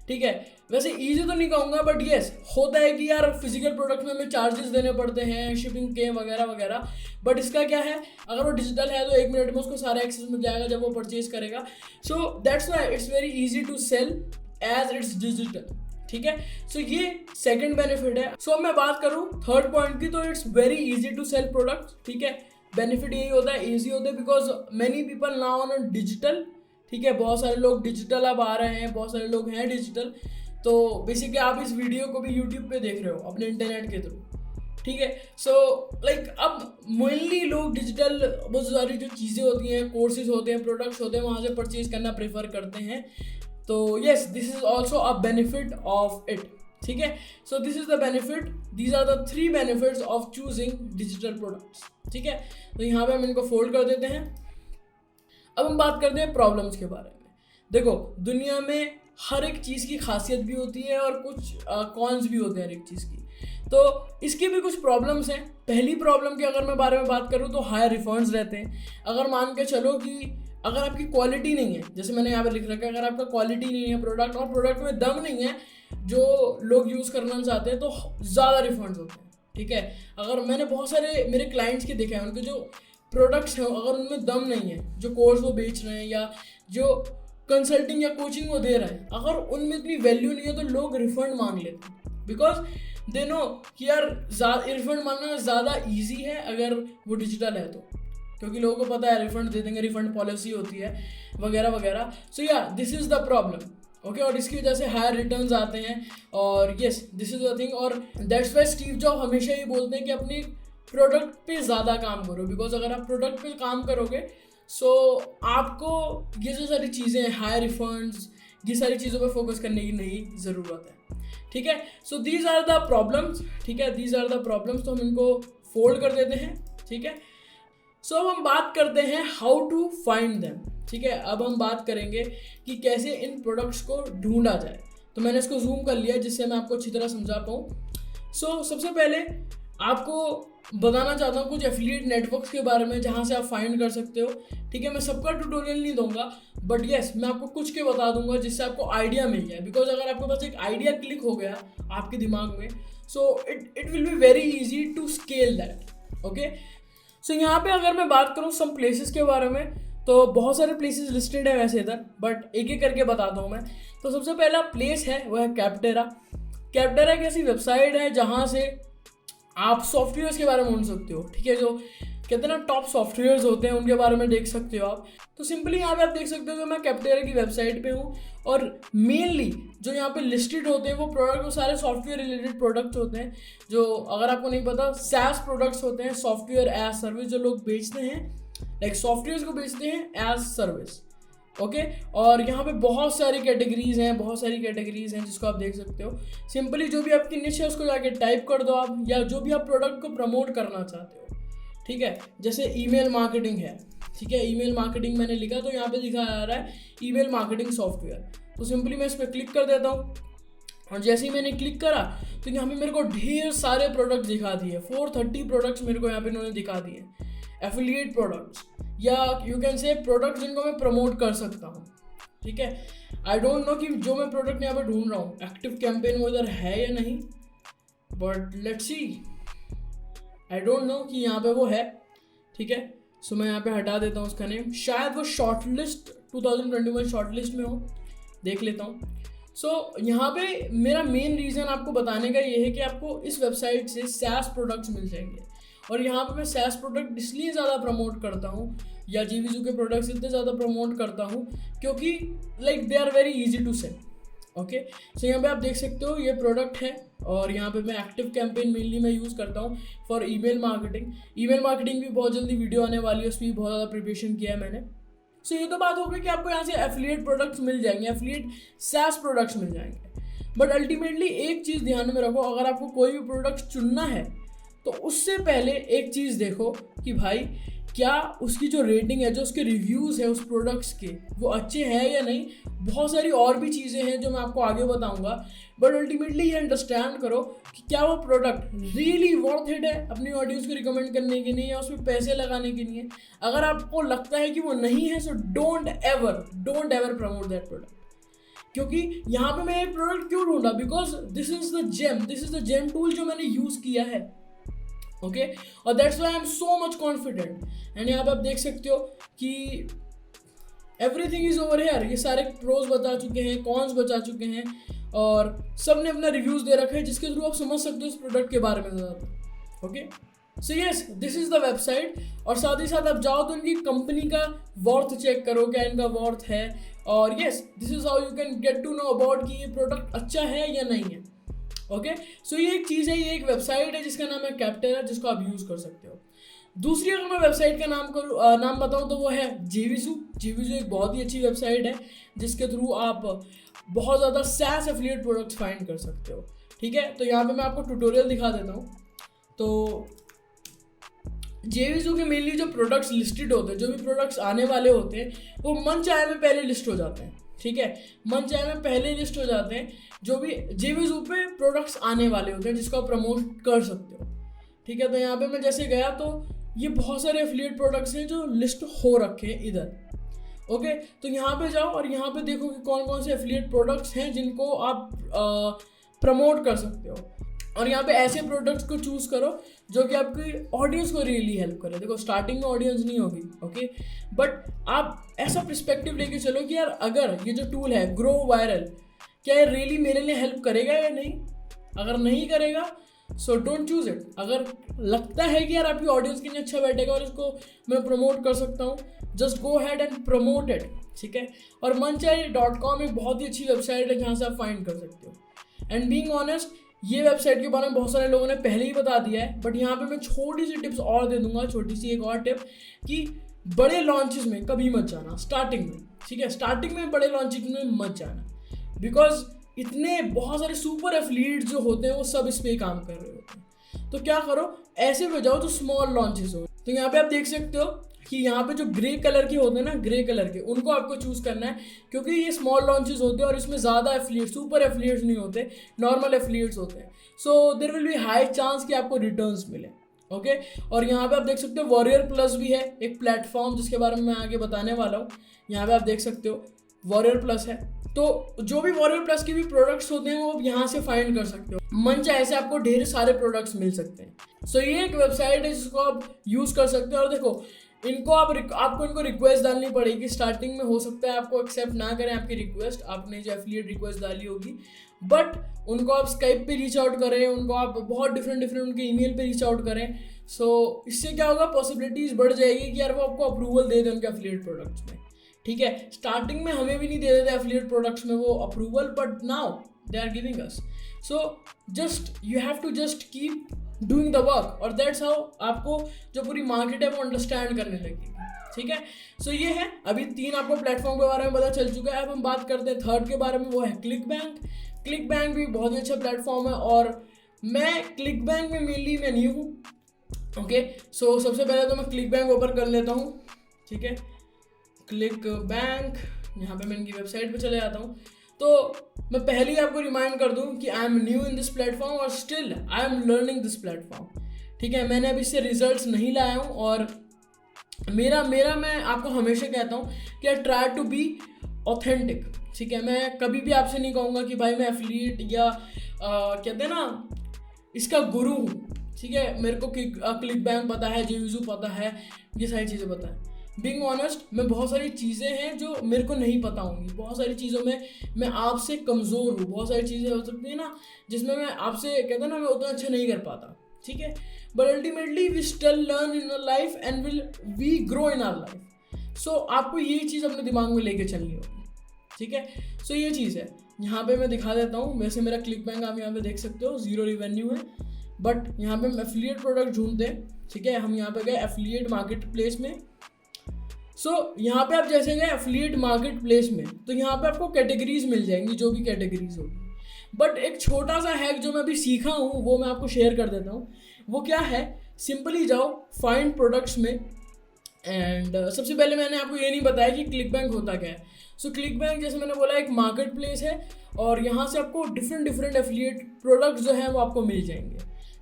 ठीक है। वैसे इजी तो नहीं कहूँगा, बट येस होता है कि यार फिजिकल प्रोडक्ट में हमें चार्जेस देने पड़ते हैं, शिपिंग के वगैरह वगैरह, बट इसका क्या है, अगर वो डिजिटल है तो 1 मिनट में उसको सारा एक्सेस मिल जाएगा जब वो परचेज करेगा। So that's why it's very easy to sell as it's digital, ठीक है। सो ये सेकंड बेनिफिट है। सो अब मैं बात करूँ थर्ड पॉइंट की, तो it's very easy to sell products, ठीक है। बेनिफिट यही होता है, इजी होता है, because many people now on digital, ठीक है। बहुत सारे लोग डिजिटल अब आ रहे हैं, बहुत सारे लोग हैं डिजिटल। तो बेसिकली आप इस वीडियो को भी यूट्यूब पे देख रहे हो अपने इंटरनेट के थ्रू, ठीक है। सो लाइक अब मेनली लोग डिजिटल बहुत सारी जो चीज़ें होती हैं, कोर्सेज होते हैं, प्रोडक्ट्स होते हैं, वहाँ से परचेज करना प्रेफर करते हैं। तो yes, this is also a benefit of it, ठीक है। So this is the benefit, these are the 3 benefits of choosing digital products, ठीक है। तो यहाँ पे हम इनको फोल्ड कर देते हैं। अब हम बात करते हैं प्रॉब्लम्स के बारे में। देखो, दुनिया में हर एक चीज़ की खासियत भी होती है और कुछ कॉन्स भी होते हैं हर एक चीज़ की, तो इसकी भी कुछ प्रॉब्लम्स हैं। पहली प्रॉब्लम की अगर मैं बारे में बात करूँ तो हाई रिफंड्स रहते हैं। अगर मान के चलो कि अगर आपकी क्वालिटी नहीं है, जैसे मैंने यहाँ पे लिख रखा है, अगर आपका क्वालिटी नहीं है प्रोडक्ट और प्रोडक्ट में दम नहीं है जो लोग यूज़ करना चाहते हैं, तो ज़्यादा रिफंड्स होते हैं, ठीक है। अगर मैंने बहुत सारे मेरे क्लाइंट्स के देखे हैं, उनके जो प्रोडक्ट्स हैं अगर उनमें दम नहीं है, जो कोर्स वो बेच रहे हैं या जो कंसल्टिंग या कोचिंग वो दे रहे हैं, अगर उनमें इतनी वैल्यू नहीं है तो लोग रिफंड मांग लेते हैं, बिकॉज दे नो कि यार रिफंड मांगना ज़्यादा ईजी है अगर वो डिजिटल है तो, क्योंकि लोगों को पता है रिफंड दे देंगे, रिफंड पॉलिसी होती है वगैरह वगैरह। सो या this is the problem, okay. और इसकी वजह से हायर रिटर्न्स आते हैं, और yes this is the thing. और दैट्स वाई स्टीव जॉब हमेशा ही बोलते हैं कि अपनी प्रोडक्ट पे ज़्यादा काम करो, बिकॉज अगर आप प्रोडक्ट पे काम करोगे सो आपको ये जो सारी चीज़ें हैं, हाई रिफंड्स, ये सारी चीज़ों पे फोकस करने की नहीं ज़रूरत है, ठीक है। So these are the problems, ठीक है, दीज आर द प्रॉब्लम्स। तो हम इनको फोल्ड कर देते हैं, ठीक है। सो अब हम बात करते हैं हाउ टू फाइंड देम, ठीक है। अब हम बात करेंगे कि कैसे इन प्रोडक्ट्स को ढूंढा जाए। तो मैंने इसको जूम कर लिया जिससे मैं आपको अच्छी तरह समझा पाऊँ। सबसे पहले आपको बताना चाहता हूँ कुछ एफिलिएट नेटवर्क्स के बारे में जहाँ से आप फाइंड कर सकते हो। ठीक है, मैं सबका ट्यूटोरियल नहीं दूंगा, बट यस मैं आपको कुछ के बता दूंगा जिससे आपको आइडिया मिल जाए। बिकॉज अगर आपके पास एक आइडिया क्लिक हो गया आपके दिमाग में, so it will be very easy to scale that. Okay, so यहाँ पे अगर मैं बात करूँ सम प्लेसेस के बारे में, तो बहुत सारे प्लेसेस लिस्टेड है वैसे इधर, बट एक एक करके बताता हूँ मैं। तो सबसे पहला प्लेस है वह है कैप्टेरा। कैप्टेरा एक ऐसी वेबसाइट है जहाँ से आप सॉफ्टवेयर्स के बारे में ढूंढ सकते हो। ठीक है, जो कहते हैं ना टॉप सॉफ्टवेयर्स होते हैं उनके बारे में देख सकते हो आप। तो सिंपली यहाँ पे आप देख सकते हो कि मैं कैप्टेरा की वेबसाइट पे हूँ, और मेनली जो यहाँ पे लिस्टेड होते हैं वो प्रोडक्ट, वो सारे सॉफ्टवेयर रिलेटेड प्रोडक्ट्स होते हैं। जो अगर आपको नहीं पता, SaaS प्रोडक्ट्स होते हैं, सॉफ्टवेयर एज सर्विस, जो लोग बेचते हैं, लाइक सॉफ्टवेयर को बेचते हैं एज सर्विस। ओके, और यहाँ पे बहुत सारी कैटेगरीज हैं जिसको आप देख सकते हो। सिंपली जो भी आपकी निश है उसको जाके टाइप कर दो आप, या जो भी आप प्रोडक्ट को प्रमोट करना चाहते हो। ठीक है, जैसे ईमेल मार्केटिंग है। ठीक है, ईमेल मार्केटिंग मैंने लिखा तो यहाँ पे दिखा आ रहा है ईमेल मार्केटिंग सॉफ्टवेयर। तो सिंपली मैं इस पर क्लिक कर देता हूँ, और जैसे ही मैंने क्लिक करा तो यहाँ पे मेरे को ढेर सारे प्रोडक्ट दिखा दिए। 430 प्रोडक्ट्स मेरे को यहाँ पे इन्होंने दिखा दिए, एफिलिएट प्रोडक्ट्स, या यू कैन से प्रोडक्ट जिनको मैं प्रमोट कर सकता हूँ। ठीक है, आई डोंट नो कि जो मैं प्रोडक्ट यहाँ पे ढूंढ रहा हूँ एक्टिव कैंपेन वो इधर है या नहीं, but let's see. I don't know कि यहाँ पे वो है। ठीक है, सो मैं यहाँ पे हटा देता हूँ उसका नेम, शायद वो शॉर्टलिस्ट 2021 शॉर्टलिस्ट में हो, देख लेता हूँ। यहाँ पे मेरा मेन रीज़न आपको बताने का ये है कि आपको इस वेबसाइट से SaaS प्रोडक्ट्स मिल जाएंगे। और यहाँ पे मैं SaaS प्रोडक्ट इसलिए ज़्यादा प्रमोट करता हूँ, या जीवीजू के प्रोडक्ट्स इतने ज़्यादा प्रमोट करता हूँ क्योंकि like they are very easy to sell. Okay, so यहाँ पे आप देख सकते हो ये प्रोडक्ट है, और यहाँ पे मैं एक्टिव कैंपेन मेनली मैं यूज़ करता हूँ for email marketing. Email marketing भी बहुत जल्दी वीडियो आने वाली है, उसकी भी बहुत ज़्यादा प्रिपरेशन किया है मैंने। सो ये तो बात हो गई कि आपको यहाँ से एफिलिएट प्रोडक्ट्स मिल जाएंगे, एफिलिएट SaaS प्रोडक्ट्स मिल जाएंगे। बट अल्टीमेटली एक चीज़ ध्यान में रखो, अगर आपको कोई भी प्रोडक्ट चुनना है तो उससे पहले एक चीज़ देखो कि भाई क्या उसकी जो रेटिंग है, जो उसके रिव्यूज़ है उस प्रोडक्ट्स के, वो अच्छे हैं या नहीं। बहुत सारी और भी चीज़ें हैं जो मैं आपको आगे बताऊंगा, बट अल्टीमेटली ये अंडरस्टैंड करो कि क्या वो प्रोडक्ट रियली वर्थ इट है अपनी ऑडियंस को रिकमेंड करने के लिए, या उसमें पैसे लगाने के लिए। अगर आपको लगता है कि वो नहीं है, so don't ever promote that product. क्योंकि यहाँ पे मैं ये प्रोडक्ट क्यों ढूंढा, because this is the gem tool जो मैंने यूज़ किया है। ओके, और that's why I am so much confident. And यहाँ पे आप देख सकते हो कि एवरीथिंग इज ओवर हियर। ये सारे प्रोज बता चुके हैं, कॉन्स बता चुके हैं, और सब ने अपना रिव्यूज दे रखा है जिसके थ्रू आप समझ सकते हो इस प्रोडक्ट के बारे में ज़्यादा। Okay, so yes, this is the website. और साथ ही साथ आप जाओ तो इनकी कंपनी का वर्थ चेक करो, क्या इनका वर्थ है। और yes, this is how you can get to know about कि ये प्रोडक्ट अच्छा है या नहीं है। ओके, सो ये एक चीज़ है, ये एक वेबसाइट है जिसका नाम है कैप्टेरा, जिसको आप यूज़ कर सकते हो। दूसरी अगर मैं वेबसाइट का नाम बताऊँ तो वो है जीवीजू। जीवीजू एक बहुत ही अच्छी वेबसाइट है जिसके थ्रू आप बहुत ज़्यादा SaaS एफिलिएट प्रोडक्ट्स फाइंड कर सकते हो। ठीक है, तो यहाँ पे मैं आपको ट्यूटोरियल दिखा देता हूँ। तो जीवीजू के मेनली जो प्रोडक्ट्स लिस्टेड होते हैं, जो भी प्रोडक्ट्स आने वाले होते हैं, वो मन चाहे में पहले लिस्ट हो जाते हैं। ठीक है, मन चाहे में पहले लिस्ट हो जाते हैं जो भी जीवीजू पे प्रोडक्ट्स आने वाले होते हैं जिसको आप प्रमोट कर सकते हो। ठीक है, तो यहाँ पे मैं जैसे गया तो ये बहुत सारे एफिलिएट प्रोडक्ट्स हैं जो लिस्ट हो रखे हैं इधर। ओके, तो यहाँ पे जाओ और यहाँ पे देखो कि कौन कौन से एफिलिएट प्रोडक्ट्स हैं जिनको आप प्रमोट कर सकते हो। और यहाँ पे ऐसे प्रोडक्ट्स को चूज़ करो जो कि आपकी ऑडियंस को रियली हेल्प करे। देखो स्टार्टिंग में ऑडियंस नहीं होगी, ओके, बट आप ऐसा पर्सपेक्टिव लेके चलो कि यार अगर ये जो टूल है ग्रो वायरल, क्या ये रियली मेरे लिए हेल्प करेगा या नहीं। अगर नहीं करेगा सो डोंट चूज इट। अगर लगता है कि यार आपकी ऑडियंस के लिए अच्छा बैठेगा और इसको मैं प्रमोट कर सकता हूँ, just go ahead and promote it. ठीक है, और manchai.com एक बहुत ही अच्छी वेबसाइट है जहाँ से आप फाइंड कर सकते हो। एंड बीइंग ऑनेस्ट, ये वेबसाइट के बारे में बहुत सारे लोगों ने पहले ही बता दिया है, बट यहाँ पे मैं छोटी सी टिप्स और दे दूंगा, छोटी सी एक और टिप कि बड़े लॉन्चेस में कभी मत जाना स्टार्टिंग में। ठीक है, स्टार्टिंग में बड़े लॉन्चेस में मत जाना, बिकॉज इतने बहुत सारे सुपर एफिलिएट जो होते हैं वो सब इस पे काम कर रहे होते हैं। तो क्या करो, ऐसे पे जाओ तो स्मॉल लॉन्चेस हो। तो यहाँ पे आप देख सकते हो कि यहाँ पे जो ग्रे कलर के होते हैं ना, ग्रे कलर के, उनको आपको चूज़ करना है, क्योंकि ये स्मॉल लॉन्चेस होते हैं और इसमें ज़्यादा एफिलिएट, सुपर एफिलिएट्स नहीं होते, नॉर्मल एफिलिएट्स होते हैं। So there will be high chance कि आपको रिटर्न्स मिले। ओके और यहाँ पे आप देख सकते हो वॉरियर प्लस भी है एक प्लेटफॉर्म जिसके बारे में मैं आगे बताने वाला हूँ। यहाँ पे आप देख सकते हो वॉरियर प्लस है, तो जो भी वॉरियर प्लस के भी प्रोडक्ट्स होते हैं वो आप यहाँ से फाइंड कर सकते हो। मन चाहे ऐसे आपको ढेर सारे प्रोडक्ट्स मिल सकते हैं। सो ये एक वेबसाइट है जिसको आप यूज़ कर सकते हो। और देखो इनको आपको इनको रिक्वेस्ट डालनी पड़ेगी स्टार्टिंग में, हो सकता है आपको एक्सेप्ट ना करें आपकी रिक्वेस्ट, आपने जो एफिलिएट रिक्वेस्ट डाली होगी, बट उनको आप स्काइप पे रीच आउट करें, उनको आप बहुत डिफरेंट उनके ईमेल पे रीच आउट करें। सो इससे क्या होगा, पॉसिबिलिटीज़ बढ़ जाएगी कि यार वो आपको अप्रूवल दे दें उनके एफिलिएट प्रोडक्ट्स में। ठीक है, स्टार्टिंग में हमें भी नहीं दे देते एफिलिएट प्रोडक्ट्स में वो approval, but now they are giving us. So just you have to just keep doing the work, और दैट्स हाउ आपको जो पूरी मार्केट है वो अंडरस्टैंड करने लगेगी। ठीक है, सो ये है अभी 3 आपको प्लेटफॉर्म के बारे में पता चल चुका है। अब हम बात करते हैं थर्ड के बारे में, वो है क्लिक बैंक। क्लिक बैंक भी बहुत ही अच्छा प्लेटफॉर्म है और मैं क्लिक बैंक में मेनली मैं न्यू हूँ। ओके सो सबसे पहले तो मैं क्लिक बैंक ओपन कर लेता हूँ। ठीक है, क्लिक बैंक, यहाँ पे मैं इनकी वेबसाइट पे चले जाता हूँ। तो मैं पहले ही आपको रिमाइंड कर दूँ कि I am new in this platform और still I am learning this platform. ठीक है, मैंने अभी इससे रिजल्ट्स नहीं लाया हूँ और मेरा मैं आपको हमेशा कहता हूँ कि I try to be authentic. ठीक है, मैं कभी भी आपसे नहीं कहूँगा कि भाई मैं एफिलिएट या कहते हैं ना इसका गुरु हूँ। ठीक है, मेरे को क्लिक बैंक पता है, JUZU पता है, ये सारी चीज़ें पता है। बीइंग ऑनेस्ट, मैं बहुत सारी चीज़ें हैं जो मेरे को नहीं पता होंगी, बहुत सारी चीज़ों में मैं आपसे कमज़ोर हूँ, बहुत सारी चीज़ें हो सकती है ना जिसमें मैं आपसे कहते हैं ना मैं उतना अच्छा नहीं कर पाता। ठीक है, but ultimately we still learn in our life and will we grow in our life. So आपको ये चीज़ अपने दिमाग में लेके चलनी होगी। ठीक है, सो ये चीज़ है। यहाँ पे मैं दिखा देता हूँ, वैसे मेरा क्लिक बैंक आप यहाँ पे देख सकते हो 0 रेवेन्यू है, बट यहाँ पे हम एफिलिएट प्रोडक्ट ढूंढते हैं। ठीक है, हम यहाँ पे गए एफिलिएट मार्केट प्लेस में। सो यहाँ पे आप जैसे गए एफिलिएट मार्केट प्लेस में, तो यहाँ पे आपको कैटेगरीज मिल जाएंगी, जो भी कैटेगरीज होगी। बट एक छोटा सा हैक जो मैं अभी सीखा हूँ वो मैं आपको शेयर कर देता हूँ। वो क्या है, सिंपली जाओ फाइंड प्रोडक्ट्स में एंड सबसे पहले मैंने आपको ये नहीं बताया कि क्लिक बैंक होता क्या है। सो क्लिक बैंक जैसे मैंने बोला एक मार्केट प्लेस है और यहाँ से आपको डिफरेंट एफिलिएट प्रोडक्ट्स जो हैं वो आपको मिल जाएंगे।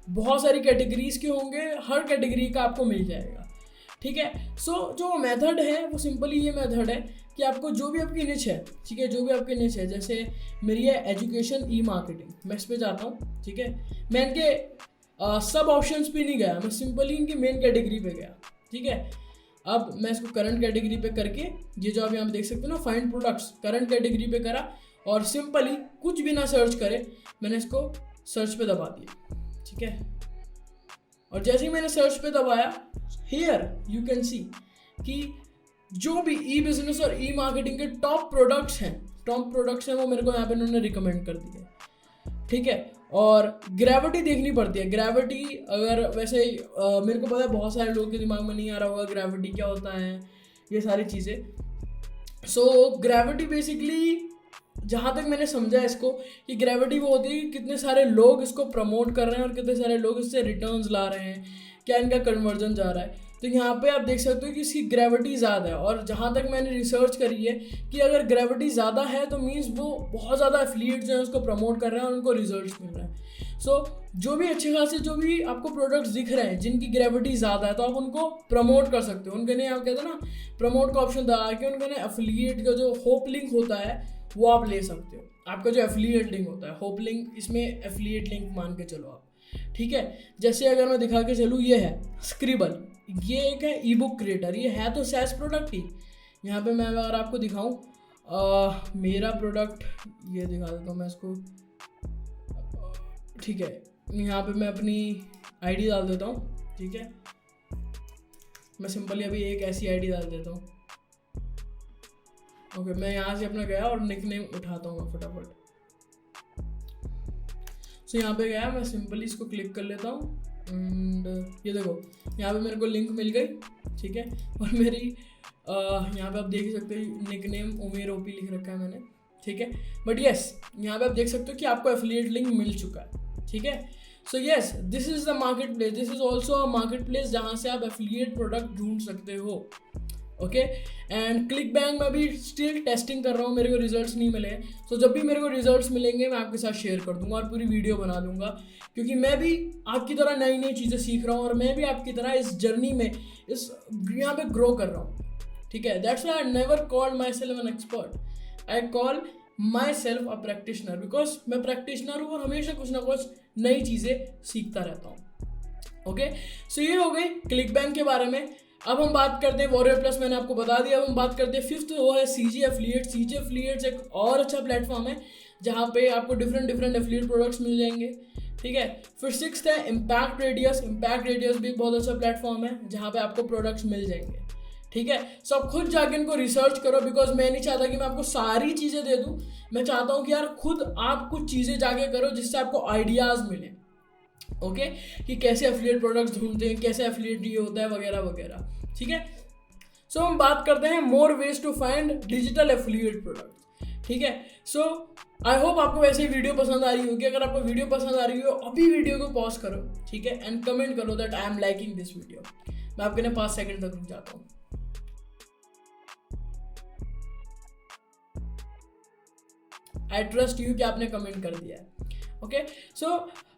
बहुत सारी कैटेगरीज के होंगे, हर कैटेगरी का आपको मिल जाएगा। ठीक है, सो जो मेथड है वो सिंपली ये मेथड है कि आपको जो भी आपकी निच है, ठीक है, जो भी आपकी निच है, जैसे मेरी है एजुकेशन ई मार्केटिंग, मैं इस पर जाता हूँ। ठीक है, मैं इनके सब ऑप्शंस पे नहीं गया, मैं सिंपली इनकी मेन कैटेगरी पे गया। ठीक है, अब मैं इसको करंट कैटेगरी पे करके, ये जो आप यहाँ पे देख सकते हो ना फाइंड प्रोडक्ट्स, करंट कैटेगरी पे करा और सिंपली कुछ भी ना सर्च करे, मैंने इसको सर्च पे दबा दिया। ठीक है, और जैसे ही मैंने सर्च पे दबाया, हियर यू कैन सी कि जो भी ई बिजनेस और ई मार्केटिंग के टॉप प्रोडक्ट्स हैं वो मेरे को यहाँ पे उन्होंने रिकमेंड कर दिए। ठीक है, और ग्रेविटी देखनी पड़ती है। ग्रेविटी अगर वैसे मेरे को पता है बहुत सारे लोगों के दिमाग में नहीं आ रहा होगा ग्रेविटी क्या होता है, ये सारी चीज़ें। सो ग्रेविटी बेसिकली जहाँ तक मैंने समझा इसको कि ग्रेविटी वो होती है कि कितने सारे लोग इसको प्रमोट कर रहे हैं और कितने सारे लोग इससे रिटर्न्स ला रहे हैं, क्या इनका कन्वर्जन जा रहा है। तो यहाँ पे आप देख सकते हो कि इसकी ग्रेविटी ज़्यादा है और जहाँ तक मैंने रिसर्च करी है कि अगर ग्रेविटी ज़्यादा है तो मीन्स वो बहुत ज़्यादा एफिलिएट जो है उसको प्रमोट कर रहे हैं और उनको रिजल्ट्स मिल रहा है। सो जो भी अच्छे खासे जो भी आपको प्रोडक्ट्स दिख रहे हैं जिनकी ग्रेविटी ज़्यादा है तो आप उनको प्रमोट कर सकते हो। उनके लिए आप कहते हैं ना प्रमोट का ऑप्शन दबा के उनके लिए एफिलिएट का जो होप लिंक होता है वो आप ले सकते हो। आपका जो एफिलिएट लिंक होता है, होप लिंक, इसमें एफिलिएट लिंक मान के चलो आप। ठीक है, जैसे अगर मैं दिखा के चलूँ, ये है स्क्रिबल, ये एक है ई बुक क्रिएटर, ये है तो सैस प्रोडक्ट ही। यहाँ पे मैं अगर आपको दिखाऊँ मेरा प्रोडक्ट, ये दिखा देता हूँ मैं इसको। ठीक है, यहाँ पे मैं अपनी आईडी डाल देता हूँ। ठीक है, मैं सिंपली अभी एक ऐसी आईडी डाल देता हूँ। ओके, मैं यहाँ से अपना गया और निकनेम उठाता हूँ फटाफट। सो यहाँ पे गया, मैं सिंपली इसको क्लिक कर लेता हूँ एंड ये देखो यहाँ पे मेरे को लिंक मिल गई। ठीक है, और मेरी यहाँ पे आप देख सकते हो निकनेम उमेर ओपी लिख रखा है मैंने। ठीक है, बट यस यहाँ पे आप देख सकते हो कि आपको एफिलिएट लिंक मिल चुका है। ठीक है, so yes, this is the market place, this is also a market place जहाँ से आप एफिलिएट प्रोडक्ट ढूंढ सकते हो। ओके, एंड क्लिक बैंक में भी स्टिल टेस्टिंग कर रहा हूँ, मेरे को रिजल्ट्स नहीं मिले। सो जब भी मेरे को रिजल्ट्स मिलेंगे मैं आपके साथ शेयर कर दूंगा और पूरी वीडियो बना दूंगा, क्योंकि मैं भी आपकी तरह नई नई चीज़ें सीख रहा हूँ और मैं भी आपकी तरह इस जर्नी में इस यहाँ पे ग्रो कर रहा हूँ। ठीक है, that's why I never called my self an expert, I call my self a practitioner, because मैं प्रैक्टिशनर हूँ और हमेशा कुछ ना कुछ नई चीज़ें सीखता रहता हूँ। ओके, सो ये हो गई क्लिक बैंक के बारे में। अब हम बात करते हैं वॉरियर प्लस, मैंने आपको बता दिया। अब हम बात करते हैं फिफ्थ, वो है सीजी एफिलिएट। सीजी एफिलिएट्स एक और अच्छा प्लेटफॉर्म है जहाँ पे आपको डिफरेंट एफिलिएट प्रोडक्ट्स मिल जाएंगे। ठीक है, फिर सिक्स्थ है इम्पैक्ट रेडियस। इम्पैक्ट रेडियस भी एक बहुत अच्छा प्लेटफॉर्म है जहाँ पे आपको प्रोडक्ट्स मिल जाएंगे। ठीक है, सो आप खुद जाके इनको रिसर्च करो, बिकॉज मैं नहीं चाहता कि मैं आपको सारी चीज़ें दे दूँ। मैं चाहता हूँ कि यार खुद आप कुछ चीज़ें जाके करो जिससे आपको आइडियाज़ मिले। ओके, कि कैसे एफिलिएट प्रोडक्ट्स ढूंढते हैं, कैसे एफिलिएट ये होता है, वगैरह वगैरह। ठीक है, सो हम बात करते हैं more ways to find digital affiliate product. ठीक है, सो आई होप आपको वैसे ही वीडियो पसंद आ रही होगी। अगर आपको वीडियो पसंद आ रही हो अभी वीडियो को पॉज करो, ठीक है, एंड कमेंट करो that I am liking this video. मैं आपके लिए 5 सेकंड तक रुक जाता हूँ। आई ट्रस्ट यू कि आपने कमेंट कर दिया है। ओके, सो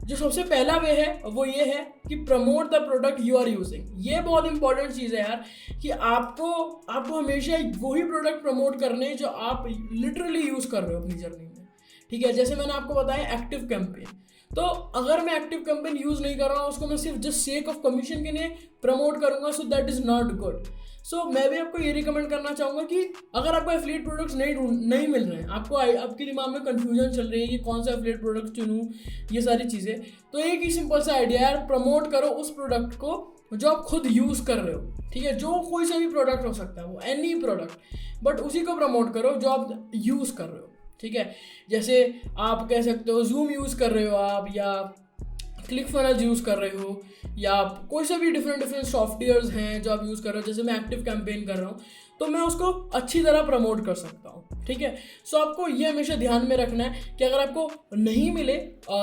जो सबसे पहला वे है वो ये है कि promote the product you are using. ये बहुत इंपॉर्टेंट चीज़ है यार, कि आपको हमेशा वही प्रोडक्ट प्रमोट करने जो आप लिटरली यूज़ कर रहे हो अपनी जर्नी में। ठीक है, जैसे मैंने आपको बताया एक्टिव कैंपेन, तो अगर मैं एक्टिव कैंपेन यूज़ नहीं कर रहा हूँ, उसको मैं सिर्फ जस्ट सेक ऑफ कमीशन के लिए प्रमोट करूँगा, so that is not good. So मैं भी आपको ये रिकमेंड करना चाहूँगा कि अगर आपको एफिलिएट प्रोडक्ट्स नहीं मिल रहे हैं, आपके दिमाग में कन्फ्यूजन चल रही है कि कौन सा एफिलिएट प्रोडक्ट चुनूँ, ये सारी चीज़ें, तो एक ही सिंपल सा आइडिया यार, प्रमोट करो उस प्रोडक्ट को जो आप खुद यूज़ कर रहे हो। ठीक है, जो कोई सा भी प्रोडक्ट हो सकता है, वो एनी प्रोडक्ट, बट उसी को प्रमोट करो जो आप यूज़ कर रहे हो। ठीक है, जैसे आप कह सकते हो जूम यूज़ कर रहे हो आप, या क्लिक फनल्स यूज़ कर रहे हो, या कोई सा भी डिफरेंट सॉफ्टवेयर्स हैं जो आप यूज़ कर रहे हो। जैसे मैं एक्टिव कैंपेन कर रहा हूँ तो मैं उसको अच्छी तरह प्रमोट कर सकता हूँ। ठीक है, सो आपको ये हमेशा ध्यान में रखना है कि अगर आपको नहीं मिले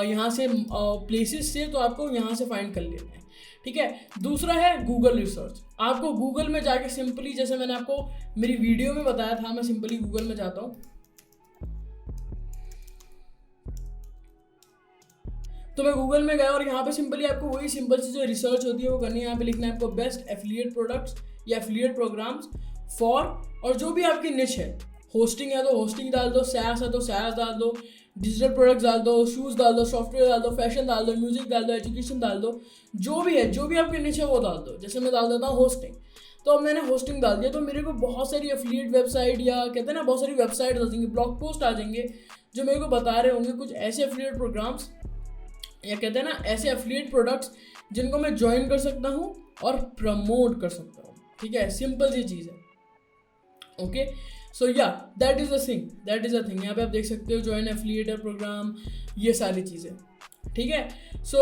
यहाँ से प्लेसेस से, तो आपको यहाँ से फाइंड कर लेना है। ठीक है, दूसरा है गूगल रिसर्च। आपको गूगल में जाके सिंपली, जैसे मैंने आपको मेरी वीडियो में बताया था, मैं सिंपली गूगल में जाता हूँ, तो मैं गूगल में गया और यहाँ पे सिंपली आपको वही सिंपल सी जो रिसर्च होती है वो करनी है। यहाँ पे लिखना है आपको बेस्ट एफिलिएट प्रोडक्ट्स या एफिलिएट प्रोग्राम्स फॉर, और जो भी आपकी निश है, होस्टिंग है तो होस्टिंग डाल दो, सैस है तो सैस डाल दो, डिजिटल प्रोडक्ट्स डाल दो, शूज़ डाल दो, सॉफ्टवेयर डाल दो, फैशन डाल दो, म्यूजिक डाल दो, एजुकेशन डाल दो, जो भी है, जो भी आपकी निश है वो डाल दो। जैसे मैं डाल देता हूँ होस्टिंग, तो अब मैंने होस्टिंग डाल दिया, तो मेरे को बहुत सारी एफिलिएट वेबसाइट, या कहते हैं ना बहुत सारी वेबसाइट आ जाएंगी, ब्लॉग पोस्ट आ जाएंगे जो मेरे को बता रहे होंगे कुछ ऐसे एफिलिएट प्रोग्राम्स, या कहते हैं ना ऐसे एफिलिएट प्रोडक्ट्स जिनको मैं ज्वाइन कर सकता हूँ और प्रमोट कर सकता हूँ। ठीक है, सिंपल सी चीज़ है। Okay, so yeah that is a thing. यहाँ पे आप देख सकते हो ज्वाइन एफिलिएटर प्रोग्राम, ये सारी चीज़ें। ठीक है, so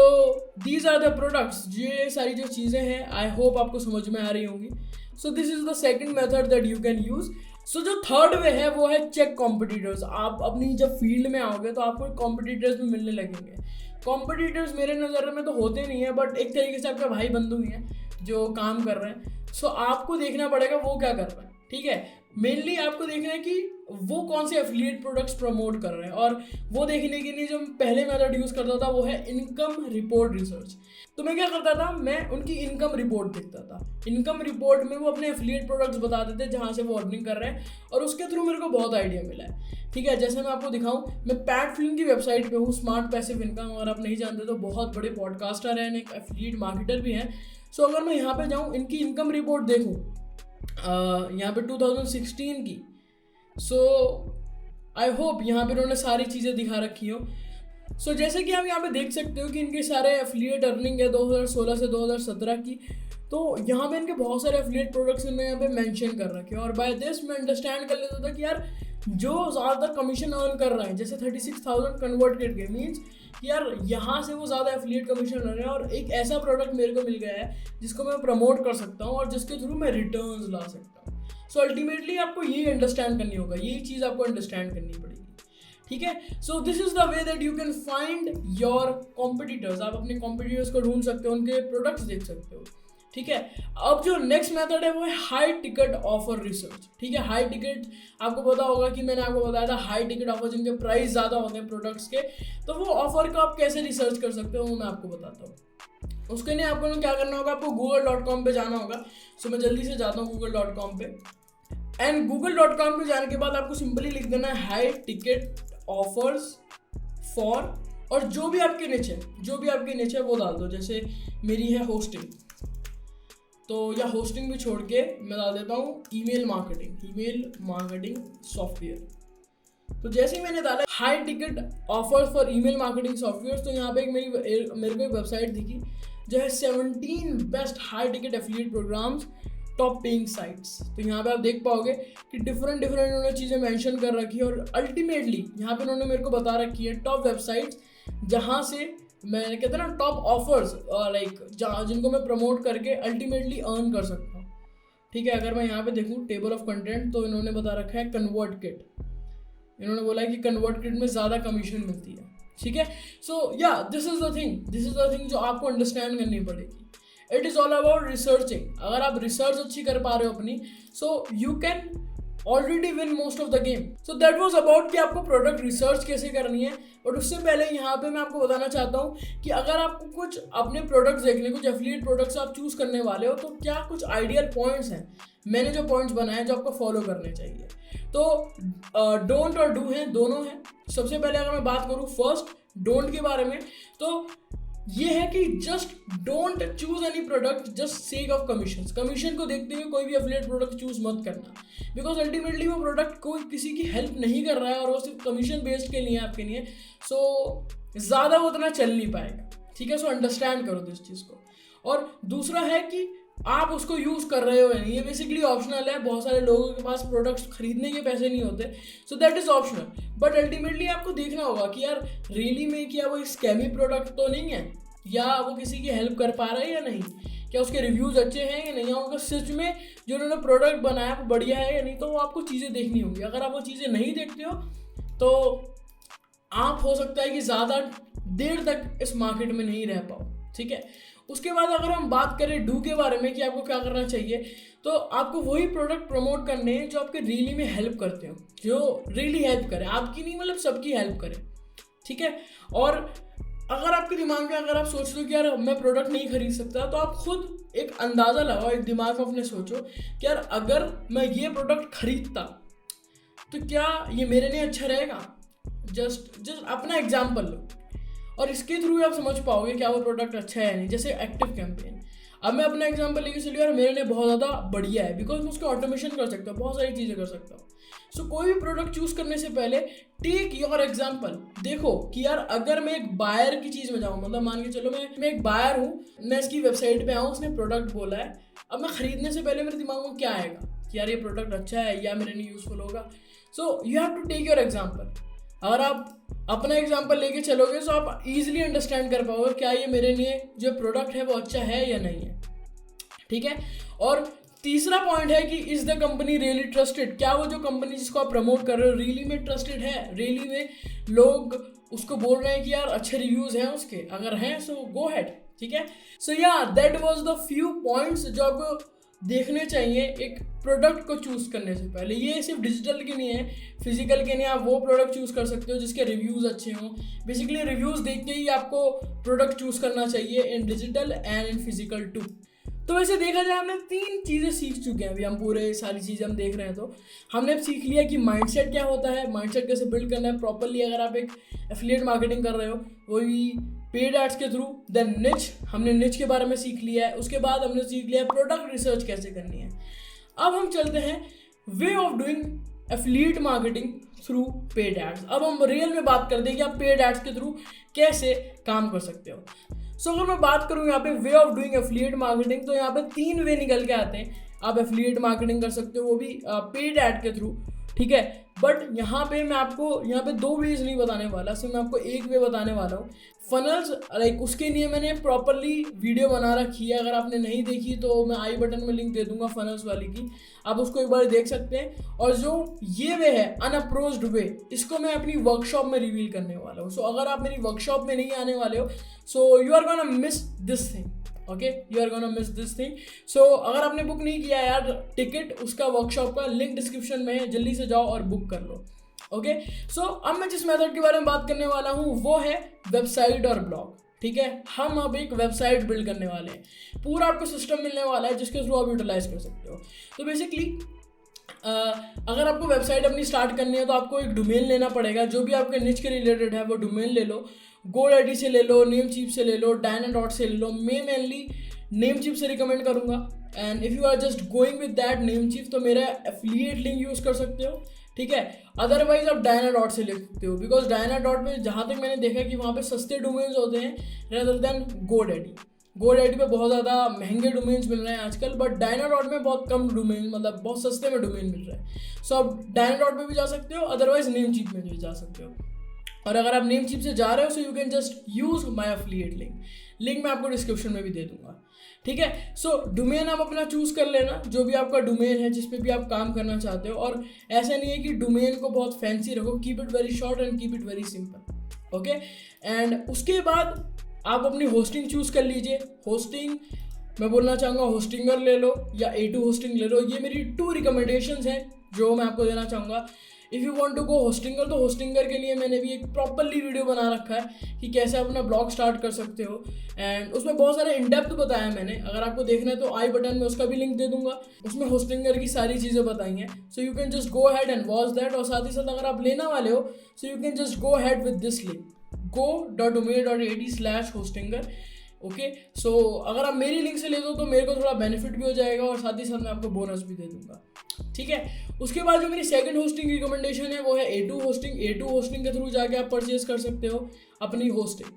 these are the products, ये सारी जो चीज़ें हैं आई होप आपको समझ में आ रही होंगी। So this is the second method that you can use. So जो थर्ड वे है वो है चेक कॉम्पिटिटर्स। आप अपनी जब फील्ड में आओगे तो आपको कॉम्पिटिटर्स भी मिलने लगेंगे। कॉम्पिटिटर्स मेरे नज़र में तो होते नहीं है, बट एक तरीके से आपके भाई बंधु ही हैं जो काम कर रहे हैं। सो आपको देखना पड़ेगा वो क्या कर रहे हैं। ठीक है, मेनली आपको देखना है कि वो कौन से एफिलिएट प्रोडक्ट्स प्रमोट कर रहे हैं, और वो देखने के लिए जो पहले मेथड यूज़ करता था वो है इनकम रिपोर्ट रिसर्च। तो मैं क्या करता था, मैं उनकी इनकम रिपोर्ट देखता था। इनकम रिपोर्ट में वो अपने एफिलिएट प्रोडक्ट्स बताते थे जहाँ से वो अर्निंग कर रहे हैं, और उसके थ्रू मेरे को बहुत आइडिया मिला है। ठीक है, जैसे मैं आपको दिखाऊं, मैं पैट फिल्म की वेबसाइट पे हूँ, स्मार्ट पैसिव इनकम। अगर आप नहीं जानते तो बहुत बड़े पॉडकास्टर हैं, एक एफिलिएट मार्केटर भी हैं। सो अगर मैं यहाँ पे जाऊँ, इनकी इनकम रिपोर्ट देखूँ यहाँ पे 2016 की, सो आई होप यहाँ पे उन्होंने सारी चीज़ें दिखा रखी हो। सो जैसे कि आप यहाँ पे देख सकते हो कि इनके सारे एफिलिएट अर्निंग है 2016 से 2017 की। तो यहाँ पे इनके बहुत सारे एफिलिएट प्रोडक्ट्स इन्होंने यहाँ पे मेंशन कर रखे हैं, और बाय दिस मैं अंडरस्टैंड कर लेता था कि यार जो ज़्यादातर कमीशन अर्न कर रहे हैं, जैसे 36,000 कन्वर्ट करके, मीन्स यार यहाँ से वो ज़्यादा एफिलिएट कमीशन ले रहे हैं, और एक ऐसा प्रोडक्ट मेरे को मिल गया है जिसको मैं प्रमोट कर सकता हूँ और जिसके थ्रू मैं रिटर्न्स ला सकता हूँ। सो अल्टीमेटली आपको यही अंडरस्टैंड करनी होगा, यही चीज़ आपको अंडरस्टैंड करनी पड़ेगी। ठीक है। So this is the way that you can find your competitors. आप अपने कॉम्पिटिटर्स को ढूंढ सकते हो, उनके प्रोडक्ट्स देख सकते हो, ठीक है। अब जो नेक्स्ट मेथड है वो है हाई टिकट ऑफर रिसर्च, ठीक है। हाई टिकट, आपको पता होगा कि मैंने आपको बताया था हाई टिकट ऑफर जिनके प्राइस ज़्यादा होते हैं प्रोडक्ट्स के, तो वो ऑफर को आप कैसे रिसर्च कर सकते हो वो मैं आपको बताता हूँ। उसके लिए आपको क्या करना होगा, आपको google.com पे जाना होगा। सो मैं जल्दी से जाता हूँ google.com पे, एंड google.com पे जाने के बाद आपको सिंपली लिख देना है हाई टिकट ऑफर्स फॉर, और जो भी आपके नीचे वो डाल दो। जैसे मेरी है होस्टिंग, तो या होस्टिंग भी छोड़ के मैं डाल देता हूँ ईमेल मार्केटिंग सॉफ्टवेयर। तो जैसे ही मैंने डाला high ticket offers for email marketing software, तो यहाँ पे मेरे को एक वेबसाइट दिखी जो है 17 best high ticket affiliate programs top paying sites. तो यहाँ पे आप देख पाओगे कि डिफरेंट उन्होंने चीज़ें मेंशन कर रखी है, और अल्टीमेटली यहाँ पे उन्होंने मेरे को बता रखी है टॉप वेबसाइट्स जहाँ से मैंने कहते हैं ना टॉप ऑफर्स लाइक जिनको मैं प्रमोट करके अल्टीमेटली अर्न कर सकता हूँ, ठीक है। अगर मैं यहाँ पे देखूँ टेबल ऑफ कंटेंट, तो इन्होंने बता रखा है कन्वर्टकिट। इन्होंने बोला है कि कन्वर्टकिट में ज़्यादा कमीशन मिलती है, ठीक है। सो या दिस इज द थिंग जो आपको अंडरस्टैंड करनी पड़ेगी। It is all about researching. अगर आप रिसर्च अच्छी कर पा रहे हो अपनी, सो you can already win most of the game. So that was about कि आपको प्रोडक्ट रिसर्च कैसे करनी है। बट उससे पहले यहाँ पे मैं आपको बताना चाहता हूँ कि अगर आपको कुछ अपने प्रोडक्ट्स देखने, कुछ एफिलिएट प्रोडक्ट्स आप चूज करने वाले हो, तो क्या कुछ आइडियल पॉइंट्स हैं। मैंने जो पॉइंट्स बनाए हैं जो आपको फॉलो करने चाहिए, तो डोंट और डू हैं, दोनों हैं। सबसे पहले अगर मैं बात करूँ फर्स्ट डोंट के बारे में, तो ये है कि just don't choose any product just sake of commission को देखते हुए कोई भी एफिलिएट प्रोडक्ट चूज मत करना, बिकॉज अल्टीमेटली वो प्रोडक्ट कोई किसी की हेल्प नहीं कर रहा है और वो सिर्फ कमीशन बेस्ड के लिए आपके लिए, सो ज़्यादा वो उतना चल नहीं पाएगा, ठीक है। सो अंडरस्टैंड करो इस चीज़ को। और दूसरा है कि आप उसको यूज़ कर रहे हो या नहीं, ये बेसिकली ऑप्शनल है। बहुत सारे लोगों के पास प्रोडक्ट्स खरीदने के पैसे नहीं होते, सो that is optional. But ultimately आपको देखना होगा कि यार रियली में क्या वो स्कैमी प्रोडक्ट तो नहीं है, या वो किसी की हेल्प कर पा रहा है या नहीं, क्या उसके रिव्यूज़ अच्छे हैं या नहीं, या उनका सच में जो उन्होंने प्रोडक्ट बनाया वो बढ़िया है या नहीं। तो वो आपको चीज़ें देखनी होंगी। अगर आप वो चीज़ें नहीं देखते हो तो आप हो सकता है कि ज़्यादा देर तक इस मार्केट में नहीं रह पाओ, ठीक है। उसके बाद अगर हम बात करें डू के बारे में कि आपको क्या करना चाहिए, तो आपको वही प्रोडक्ट प्रमोट करने हैं जो आपके रियली में हेल्प करते हो, जो रियली हेल्प करे, आपकी नहीं मतलब सबकी हेल्प करे, ठीक है। और अगर आपके दिमाग में अगर आप सोच रहे हो कि यार मैं प्रोडक्ट नहीं खरीद सकता, तो आप खुद एक अंदाज़ा लगाओ, एक दिमाग में अपने सोचो कि यार अगर मैं ये प्रोडक्ट खरीदता तो क्या ये मेरे लिए अच्छा रहेगा। जस्ट अपना एग्जाम्पल लो और इसके थ्रू आप समझ पाओगे क्या वो प्रोडक्ट अच्छा है या नहीं। जैसे एक्टिव कैंपेन, अब मैं अपना एग्जांपल लेके चलिए, यार मेरे लिए बहुत ज़्यादा बढ़िया है बिकॉज मैं उसको ऑटोमेशन कर सकता हूँ, बहुत सारी चीज़ें कर सकता हूँ। सो कोई भी प्रोडक्ट चूज़ करने से पहले टेक योर एग्जांपल, देखो कि यार अगर मैं एक बायर की चीज़ में जाऊँ, मतलब मान के चलो मैं एक बायर हूँ, मैं इसकी वेबसाइट पे आऊँ, उसने प्रोडक्ट बोला है, अब मैं ख़रीदने से पहले मेरे दिमाग में क्या आएगा कि यार ये प्रोडक्ट अच्छा है या मेरे लिए यूज़फुल होगा। So you have to take your example. अगर आप अपना एग्जाम्पल लेके चलोगे तो आप इजीली अंडरस्टैंड कर पाओगे क्या ये मेरे लिए जो प्रोडक्ट है वो अच्छा है या नहीं है, ठीक है। और तीसरा पॉइंट है कि is the company really trusted, क्या वो जो कंपनी जिसको आप प्रमोट कर रहे हो रियली में ट्रस्टेड है, रियली में लोग उसको बोल रहे हैं कि यार अच्छे रिव्यूज हैं उसके, अगर हैं सो गो हेड, ठीक है। सो yeah that was the few points जो आपको देखने चाहिए एक प्रोडक्ट को चूज़ करने से पहले। ये सिर्फ डिजिटल के नहीं है, फिजिकल के नहीं, आप वो प्रोडक्ट चूज़ कर सकते हो जिसके रिव्यूज़ अच्छे हों। बेसिकली रिव्यूज़ देख के ही आपको प्रोडक्ट चूज़ करना चाहिए in digital and in physical too. तो वैसे देखा जाए हमने 3 चीज़ें सीख चुके हैं अभी, हम पूरे सारी चीज़ें हम देख रहे हैं। तो हमने अब सीख लिया कि माइंडसेट क्या होता है, माइंडसेट कैसे बिल्ड करना है प्रॉपरली अगर आप एक एफिलिएट मार्केटिंग कर रहे हो, वही पेड एड्स के थ्रू। देन निच, हमने निच के बारे में सीख लिया है। उसके बाद हमने सीख लिया है प्रोडक्ट रिसर्च कैसे करनी है। अब हम चलते हैं way of doing affiliate marketing through paid ads. अब हम रियल में बात करते हैं कि आप पेड एड्स के थ्रू कैसे काम कर सकते हो। सो अगर मैं बात करूँ यहाँ पे वे ऑफ डूइंग एफिलिएट मार्केटिंग, तो यहाँ पे 3 वे निकल के आते हैं। आप एफिलिएट मार्केटिंग कर सकते हो वो भी पेड एड के थ्रू, ठीक है। बट यहाँ पे मैं आपको यहाँ पे 2 वेज नहीं बताने वाला, सिर्फ मैं आपको एक वे बताने वाला हूँ। फनल्स लाइक उसके लिए मैंने प्रॉपरली वीडियो बना रखी है, अगर आपने नहीं देखी तो मैं आई बटन में लिंक दे दूंगा फनल्स वाली की, आप उसको एक बार देख सकते हैं। और जो ये वे है अनअप्रोच्ड वे, इसको मैं अपनी वर्कशॉप में रिवील करने वाला हूँ। सो अगर आप मेरी वर्कशॉप में नहीं आने वाले हो, so you are gonna miss this thing, okay, you are gonna miss this thing. So अगर आपने बुक नहीं किया यार टिकट, उसका वर्कशॉप का लिंक डिस्क्रिप्शन में है, जल्दी से जाओ और बुक कर लो, ओके। सो अब मैं जिस मेथड के बारे में बात करने वाला हूँ वो है वेबसाइट और ब्लॉग, ठीक है। हम अब एक वेबसाइट बिल्ड करने वाले हैं, पूरा आपको सिस्टम मिलने वाला है जिसके थ्रू आप यूटिलाइज कर सकते हो। तो बेसिकली अगर आपको वेबसाइट अपनी स्टार्ट करनी है तो आपको एक डोमेन लेना पड़ेगा, जो भी आपके निच के रिलेटेड है वो डोमेन ले लो। GoDaddy से ले लो, नेमचीप से ले लो, Dynadot से ले लो। मैं मेनली नेमचीप से रिकमेंड करूँगा, and if you are just going with that Namecheap तो मेरा एफिलिएट लिंक यूज़ कर सकते हो, ठीक है। अदरवाइज आप Dynadot से ले सकते हो, बिकॉज Dynadot में जहाँ तक मैंने देखा कि वहाँ पे सस्ते डोमेन्स होते हैं रेदर देन GoDaddy पे बहुत ज़्यादा महंगे डोमेन्स मिल रहे हैं आजकल, बट Dynadot में बहुत कम डोमेन, मतलब बहुत सस्ते में डोमेन मिल रहे हैं। सो आप Dynadot पे भी जा सकते हो, अदरवाइज नेमचीप में भी जा सकते हो। और अगर आप नेमचीप से जा रहे हो so you can just use my affiliate link मैं आपको डिस्क्रिप्शन में भी दे दूंगा, ठीक है। सो डोमेन आप अपना चूज़ कर लेना, जो भी आपका डोमेन है जिस पे भी आप काम करना चाहते हो। और ऐसा नहीं है कि डोमेन को बहुत फैंसी रखो, keep it very short and keep it very simple, okay. And उसके बाद आप अपनी होस्टिंग चूज़ कर लीजिए। होस्टिंग मैं बोलना चाहूँगा होस्टिंगर ले लो या A2 होस्टिंग ले लो। ये मेरी 2 रिकमेंडेशंस हैं जो मैं आपको देना चाहूँगा। If you want to go Hostinger, तो होस्टिंगर के लिए मैंने भी एक प्रॉपरली वीडियो बना रखा है कि कैसे आप अपना ब्लॉग स्टार्ट कर सकते हो, एंड उसमें बहुत सारे इन डेप्थ बताया है मैंने। अगर आपको देखना है तो आई बटन में उसका भी लिंक दे दूंगा, उसमें होस्टिंगर की सारी चीज़ें बताई हैं। So you can just go ahead and watch that. और साथ ही साथ अगर आप लेना वाले हो so you can just go ahead with this link, go.umail.ad/hostinger, okay. So अगर आप मेरी लिंक से ले दो तो मेरे को थोड़ा बेनिफिट भी हो जाएगा और साथ ही साथ मैं आपको बोनस भी दे दूंगा, ठीक है। उसके बाद जो मेरी सेकंड होस्टिंग रिकमेंडेशन है वो है A2 होस्टिंग के थ्रू जाके आप परचेज कर सकते हो अपनी होस्टिंग,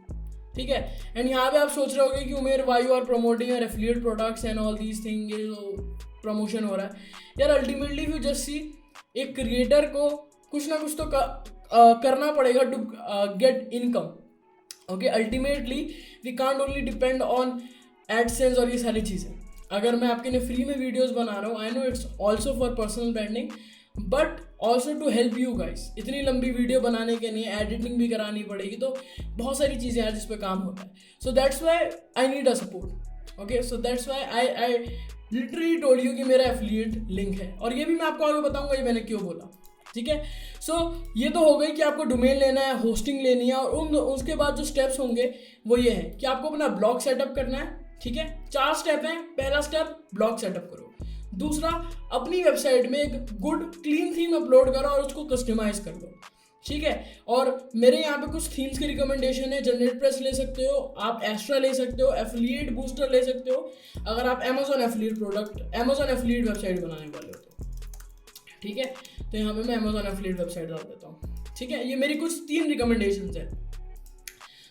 ठीक है। एंड यहाँ पे आप सोच रहे होगे कि Umer why you are promoting your affiliate products and all these thing, ये जो प्रमोशन हो रहा है यार, अल्टीमेटली यू जस्ट सी एक क्रिएटर को कुछ ना कुछ तो करना पड़ेगा to get income, okay. Ultimately we can't only depend on AdSense और ये सारी चीज़ें। अगर मैं आपके लिए फ्री में वीडियोस बना रहा हूँ, I know it's also for personal branding but also to help you guys. इतनी लंबी वीडियो बनाने के लिए एडिटिंग भी करानी पड़ेगी, तो बहुत सारी चीज़ें हैं जिस पे काम होता है। सो that's why I need a support, okay. So that's why I literally told you कि मेरा एफिलिएट लिंक है, और ये भी मैं आपको आगे बताऊंगा ये मैंने क्यों बोला, ठीक है। सो ये तो हो गई कि आपको डोमेन लेना है, होस्टिंग लेनी है, और उसके बाद जो स्टेप्स होंगे वो ये है कि आपको अपना ब्लॉग सेटअप करना है, ठीक है। 4 स्टेप हैं। पहला स्टेप ब्लॉग सेटअप करो, दूसरा अपनी वेबसाइट में एक गुड क्लीन थीम अपलोड करो और उसको कस्टमाइज कर लो, ठीक है। और मेरे यहाँ पे कुछ थीम्स की रिकमेंडेशन है। जनरेटप्रेस ले सकते हो आप, एस्ट्रा ले सकते हो, एफिलिएट बूस्टर ले सकते हो अगर आप अमेजोन एफिलिएट वेबसाइट बनाने वाले हो तो, ठीक है। तो यहाँ पे मैं अमेजोन एफिलिएट वेबसाइट डाल देता हूँ, ठीक है। ये मेरी कुछ 3 रिकमेंडेशंस हैं।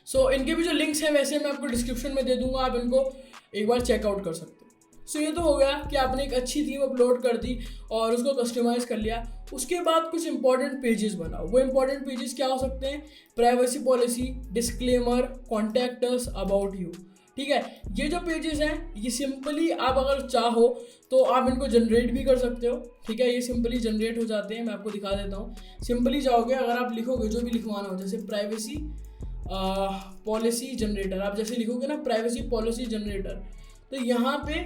सो इनके भी जो लिंक्स हैं वैसे मैं आपको डिस्क्रिप्शन में दे दूंगा, आप इनको एक बार चेकआउट कर सकते हो। सो ये तो हो गया कि आपने एक अच्छी थीम अपलोड कर दी और उसको कस्टमाइज़ कर लिया। उसके बाद कुछ इंपॉर्टेंट पेजेस बनाओ। वो इंपॉर्टेंट पेजेस क्या हो सकते हैं? Privacy policy, disclaimer, contact us, about you, ठीक है। ये जो पेजेस हैं ये सिंपली आप अगर चाहो तो आप इनको जनरेट भी कर सकते हो, ठीक है। ये सिंपली जनरेट हो जाते हैं, मैं आपको दिखा देता हूँ। सिंपली जाओगे, अगर आप लिखोगे जो भी लिखवाना हो, जैसे प्राइवेसी पॉलिसी जनरेटर, आप जैसे लिखोगे ना प्राइवेसी पॉलिसी जनरेटर, तो यहाँ पे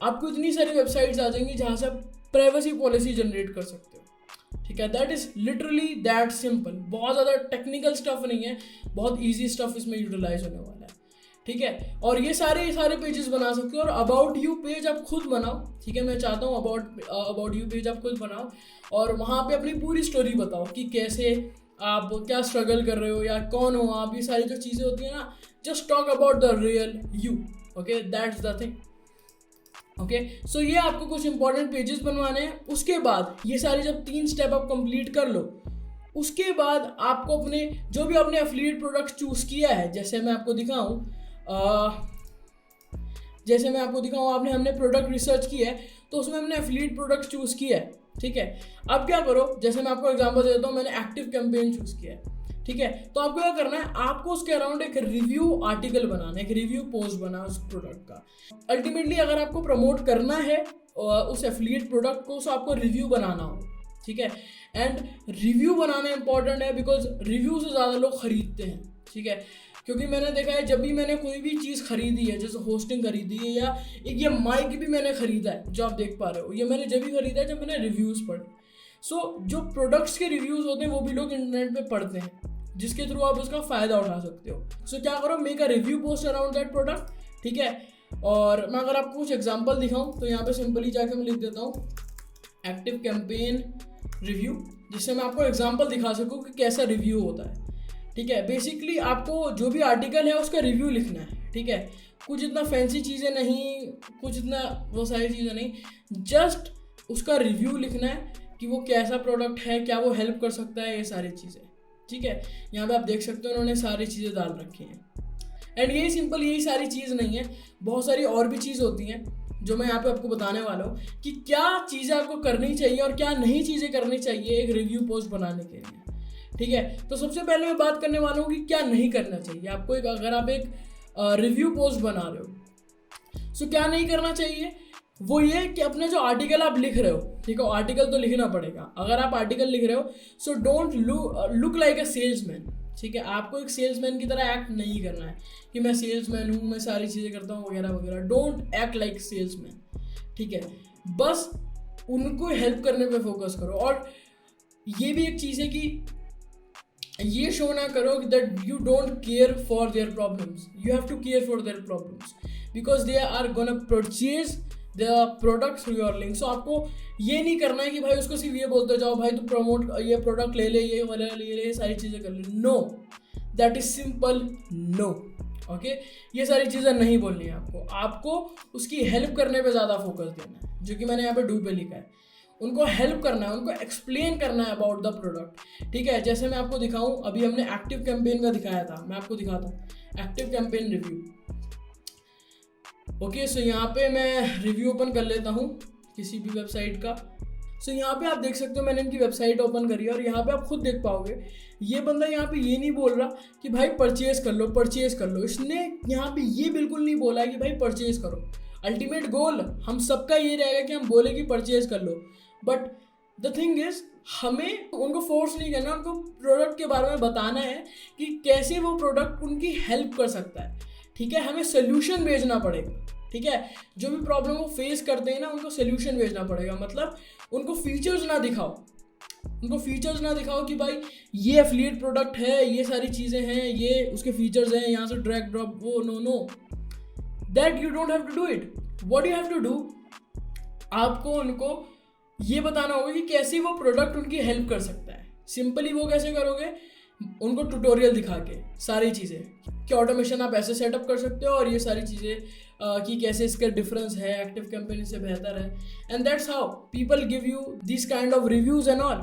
आपको इतनी सारी वेबसाइट्स आ जाएंगी जहाँ से आप प्राइवेसी पॉलिसी जनरेट कर सकते हो, ठीक है। That is literally that simple. बहुत ज़्यादा टेक्निकल स्टफ नहीं है, बहुत ईजी स्टफ इसमें यूटिलाइज होने वाला है, ठीक है। और ये सारे पेजेस बना सकते हो। और अबाउट यू पेज आप खुद बनाओ, ठीक है। मैं चाहता हूँ अबाउट यू पेज आप खुद बनाओ और वहाँ पे अपनी पूरी स्टोरी बताओ कि कैसे आप क्या स्ट्रगल कर रहे हो या कौन हो आप, ये सारी जो चीज़ें होती है ना, just talk about the real you, okay. That's the thing, okay. So ये आपको कुछ इंपॉर्टेंट पेजेस बनवाने हैं। उसके बाद ये सारे जब 3 स्टेप आप कंप्लीट कर लो, उसके बाद आपको अपने जो भी आपने एफिलिएट प्रोडक्ट चूज़ किया है, जैसे मैं आपको दिखाऊं, हमने प्रोडक्ट रिसर्च किया है तो उसमें हमने एफिलिएट प्रोडक्ट चूज़ किया है, ठीक है। अब क्या करो, जैसे मैं आपको एग्जांपल देता हूँ, मैंने एक्टिव कैंपेन चूज किया है, ठीक है। तो आपको क्या करना है, आपको उसके अराउंड एक रिव्यू आर्टिकल बनाना है, एक रिव्यू पोस्ट बनाना उस प्रोडक्ट का। अल्टीमेटली अगर आपको प्रमोट करना है उस एफिलिएट प्रोडक्ट को, तो आपको रिव्यू बनाना हो, ठीक है। एंड रिव्यू बनाना इंपॉर्टेंट है, बिकॉज रिव्यू से ज़्यादा लोग खरीदते हैं, ठीक है। क्योंकि मैंने देखा है, जब भी मैंने कोई भी चीज़ खरीदी है, जैसे होस्टिंग खरीदी है, या एक ये माइक भी मैंने खरीदा है जो आप देख पा रहे हो, ये मैंने जब भी खरीदा है जब मैंने रिव्यूज़ पढ़े। सो जो प्रोडक्ट्स के रिव्यूज़ होते हैं वो भी लोग इंटरनेट पे पढ़ते हैं, जिसके थ्रू आप उसका फ़ायदा उठा सकते हो। सो क्या करो, make a review post around that product, ठीक है। और मैं अगर आपको कुछ एग्जांपल दिखाऊं तो यहाँ पे सिंपली जाके मैं लिख देता हूँ एक्टिव कैंपेन रिव्यू, जिससे मैं आपको एग्जांपल दिखा सकूँ कि कैसा रिव्यू होता है, ठीक है। बेसिकली आपको जो भी आर्टिकल है उसका रिव्यू लिखना है, ठीक है। कुछ इतना फैंसी चीज़ें नहीं, कुछ इतना वो सारी चीज़ें नहीं, जस्ट उसका रिव्यू लिखना है कि वो कैसा प्रोडक्ट है, क्या वो हेल्प कर सकता है, ये सारी चीज़ें, ठीक है। यहाँ पे आप देख सकते हो उन्होंने सारी चीज़ें डाल रखी हैं। एंड यही सिंपल, यही सारी चीज़ नहीं है, बहुत सारी और भी चीज़ होती हैं जो मैं यहाँ पे आपको बताने वाला हूँ कि क्या चीज़ें आपको करनी चाहिए और क्या नहीं चीज़ें करनी चाहिए एक रिव्यू पोस्ट बनाने के लिए, ठीक है। तो सबसे पहले मैं बात करने वाला हूँ कि क्या नहीं करना चाहिए आपको, अगर आप एक रिव्यू पोस्ट बना रहे हो। सो क्या नहीं करना चाहिए, वो ये कि अपने जो आर्टिकल आप लिख रहे हो, ठीक है, आर्टिकल तो लिखना पड़ेगा। अगर आप आर्टिकल लिख रहे हो, so don't look like a salesman, ठीक है। आपको एक सेल्समैन की तरह एक्ट नहीं करना है कि मैं सेल्समैन हूँ, मैं सारी चीज़ें करता हूँ वगैरह वगैरह। डोंट एक्ट लाइक सेल्समैन, ठीक है। बस उनको हेल्प करने पे फोकस करो। और ये भी एक चीज़ है कि ये शो ना करो that you don't care for their problems, you have to care for their problems, because they are gonna purchase the product through your link. So आपको ये नहीं करना है कि भाई उसको सिर्फ ये बोलते जाओ भाई तू प्रमोट ये प्रोडक्ट ले ले, ये वाला ले ले, सारी चीज़ें कर ले। No, that is simple no, okay. ये सारी चीज़ें नहीं बोलनी है आपको, आपको उसकी हेल्प करने पे ज़्यादा फोकस देना है, जो कि मैंने यहाँ पे डू पे लिखा है। उनको हेल्प करना है, उनको एक्सप्लेन करना है अबाउट द प्रोडक्ट, ठीक है। जैसे मैं आपको दिखाऊं, अभी हमने एक्टिव कैंपेन का दिखाया था, मैं आपको दिखाता हूँ active campaign review, okay. So यहाँ पे मैं रिव्यू ओपन कर लेता हूँ किसी भी वेबसाइट का। सो यहाँ पे आप देख सकते हो मैंने इनकी वेबसाइट ओपन करी है, और यहाँ पे आप खुद देख पाओगे ये बंदा यहाँ पे ये नहीं बोल रहा कि भाई परचेज कर लो, परचेज कर लो। इसने यहाँ पे ये बिल्कुल नहीं बोला है कि भाई परचेज करो। अल्टीमेट गोल हम सबका ये रहेगा कि हम बोले कि परचेज कर लो, बट द थिंग इज हमें उनको फोर्स नहीं करना, उनको प्रोडक्ट के बारे में बताना है कि कैसे वो प्रोडक्ट उनकी हेल्प कर सकता है, ठीक है। हमें सोल्यूशन भेजना पड़ेगा, ठीक है। जो भी प्रॉब्लम वो फेस करते हैं ना, उनको सोल्यूशन भेजना पड़ेगा। मतलब उनको फीचर्स ना दिखाओ, उनको फीचर्स ना दिखाओ कि भाई ये एफिलिएट प्रोडक्ट है, ये सारी चीज़ें हैं, ये उसके फीचर्स हैं, यहाँ से ड्रैग ड्रॉप, वो no, that you don't have to do it. What you have to do, आपको उनको ये बताना होगा कि कैसे वो प्रोडक्ट उनकी हेल्प कर सकता है। सिंपली वो कैसे करोगे, उनको ट्यूटोरियल दिखा के सारी चीज़ें कि ऑटोमेशन आप ऐसे सेटअप कर सकते हो, और ये सारी चीज़ें कि कैसे इसका डिफरेंस है, एक्टिव कैंपेन से बेहतर है। And that's how people give you this kind of reviews and all,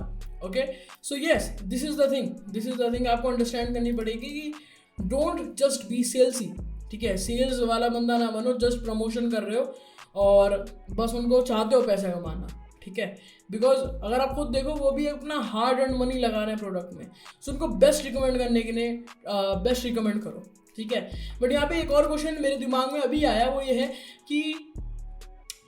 okay. So yes, this is the thing आपको अंडरस्टैंड करनी पड़ेगी कि डोंट जस्ट बी सेल्सी, ठीक है। सेल्स वाला बंदा ना बनो, जस्ट प्रमोशन कर रहे हो और बस उनको चाहते हो पैसा कमाना, ठीक है। बिकॉज अगर आप खुद देखो, वो भी अपना हार्ड एंड मनी लगा रहे हैं प्रोडक्ट में, सो उनको बेस्ट रिकमेंड करने के लिए बेस्ट रिकमेंड करो, ठीक है। बट यहाँ पे एक और क्वेश्चन मेरे दिमाग में अभी आया, वो ये है कि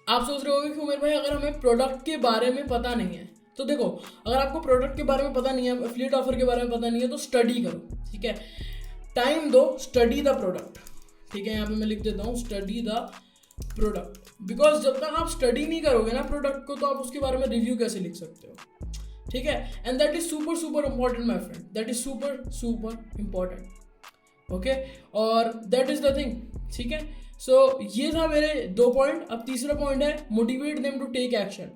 आप सोच रहे होगे कि उमेर भाई अगर हमें प्रोडक्ट के बारे में पता नहीं है, तो देखो अगर आपको प्रोडक्ट के बारे में पता नहीं है, एफिलिएट ऑफर के बारे में पता नहीं है, तो स्टडी करो, ठीक है। टाइम दो, स्टडी द प्रोडक्ट, ठीक है। यहाँ पे मैं लिख देता हूँ स्टडी द प्रोडक्ट, बिकॉज जब तक आप स्टडी नहीं करोगे ना प्रोडक्ट को, तो आप उसके बारे में रिव्यू कैसे लिख सकते हो, ठीक है। And that is super important my friend, that is super important, okay. और दैट इज द थिंग, ठीक है। सो ये था मेरे 2 पॉइंट। अब तीसरा पॉइंट है motivate them to take action.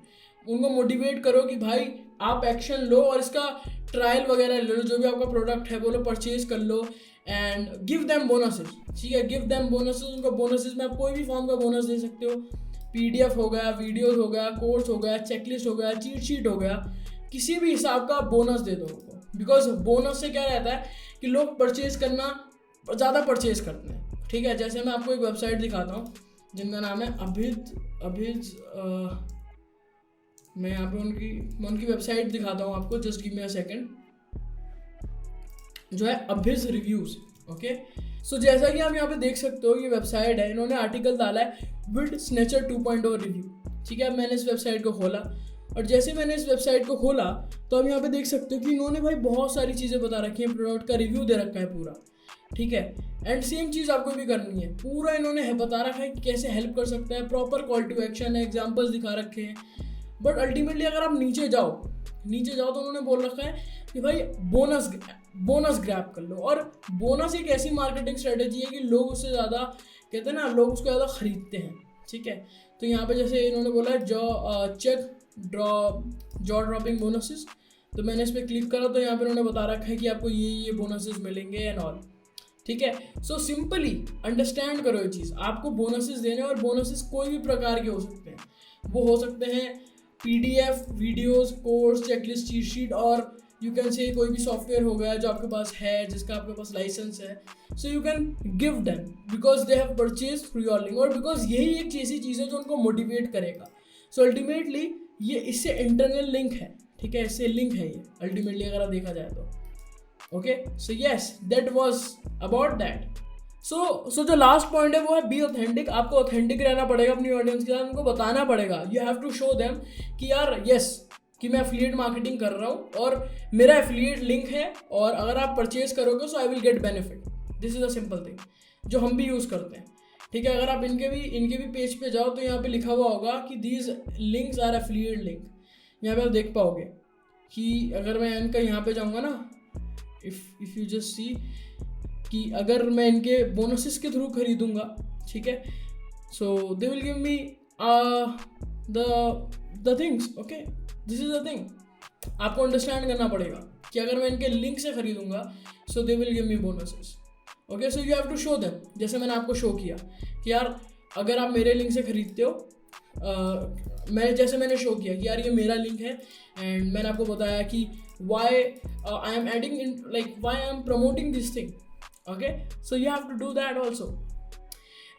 उनको मोटिवेट करो कि भाई आप एक्शन लो और इसका ट्रायल वगैरह ले लो, जो भी आपका प्रोडक्ट है बोलो परचेज कर लो, एंड गिव देम बोनसेस, ठीक है। गिव देम बोनसेस, उनको बोनसेस में आप कोई भी फॉर्म का बोनस दे सकते हो। PDF हो गया, वीडियोस हो गया, कोर्स हो गया, चेकलिस्ट हो गया, चीट शीट हो गया, किसी भी हिसाब का बोनस दे दो उनको। बिकॉज बोनस से क्या रहता है कि लोग परचेज करना ज़्यादा परचेज करते हैं, ठीक है। जैसे मैं आपको एक वेबसाइट दिखाता हूँ जिनका नाम है मैं यहाँ पे उनकी वेबसाइट दिखाता हूँ आपको, just give me a second, जो है अभिस रिव्यूज। ओके, सो जैसा कि आप यहाँ पे देख सकते हो, ये वेबसाइट है, इन्होंने आर्टिकल डाला है विद स्नेचर 2.0 रिव्यू। ठीक है, अब मैंने इस वेबसाइट को खोला, और जैसे मैंने इस वेबसाइट को खोला तो आप यहाँ पे देख सकते हो कि इन्होंने भाई बहुत सारी चीज़ें बता रखी हैं, प्रोडक्ट का रिव्यू दे रखा है पूरा। ठीक है, एंड सेम चीज़ आपको भी करनी है, पूरा इन्होंने बता रखा है कि कैसे हेल्प कर सकता है, प्रॉपर कॉल टू एक्शन है, एग्जाम्पल्स दिखा रखे हैं। बट अल्टीमेटली अगर आप नीचे जाओ तो उन्होंने बोल रखा है कि भाई बोनस ग्रैब कर लो। और बोनस एक ऐसी मार्केटिंग स्ट्रेटेजी है कि लोग उससे ज़्यादा, कहते हैं ना, लोग उसको ज़्यादा खरीदते हैं। ठीक है, तो यहाँ पे जैसे इन्होंने बोला है जॉ ड्रॉपिंग बोनसेस, तो मैंने इस पर क्लिक करा तो यहाँ पे उन्होंने बता रखा है कि आपको ये बोनसेस मिलेंगे एंड ऑल। ठीक है, सो सिंपली अंडरस्टैंड करो ये चीज़, आपको बोनसेस देने, और बोनसेस कोई भी प्रकार के हो सकते हैं। वो हो सकते हैं PDF, videos, course, checklist, cheat sheet, और यू कैन से कोई भी सॉफ्टवेयर हो गया जो आपके पास है, जिसका आपके पास लाइसेंस है, सो you can give them because they have purchase through your link, और बिकॉज यही एक ऐसी चीज़ है जो उनको मोटिवेट करेगा। सो अल्टीमेटली ये इससे इंटरनल लिंक है। ठीक है, इससे लिंक है ये अल्टीमेटली अगर आप देखा जाए तो। Okay, so yes, that was about that. So जो लास्ट पॉइंट है वो है बी ऑथेंटिक। आपको ऑथेंटिक रहना पड़ेगा अपनी ऑडियंस के साथ, उनको बताना पड़ेगा, you have to show them कि यार यस, कि मैं एफिलिएट मार्केटिंग कर रहा हूँ और मेरा एफिलिएट लिंक है, और अगर आप परचेज करोगे so I will get benefit. This is a simple thing जो हम भी यूज़ करते हैं। ठीक है, अगर आप इनके भी पेज पे जाओ तो यहाँ पे लिखा हुआ होगा कि these links are affiliate link. यहाँ पे आप देख पाओगे कि अगर मैं इनका यहाँ पे जाऊँगा ना, इफ़ यू जस्ट सी, कि अगर मैं इनके बोनसेस के थ्रू खरीदूंगा, ठीक है, so they will give me the things. Okay, this is the thing, आपको अंडरस्टैंड करना पड़ेगा कि अगर मैं इनके लिंक से खरीदूंगा so they will give me bonuses. Okay, so you have to show them, जैसे मैंने आपको शो किया कि यार अगर आप मेरे लिंक से खरीदते हो, मैंने शो किया कि यार ये मेरा लिंक है, एंड मैंने आपको बताया कि why I am adding in, like why I am promoting this thing. Okay, so you have to do that also.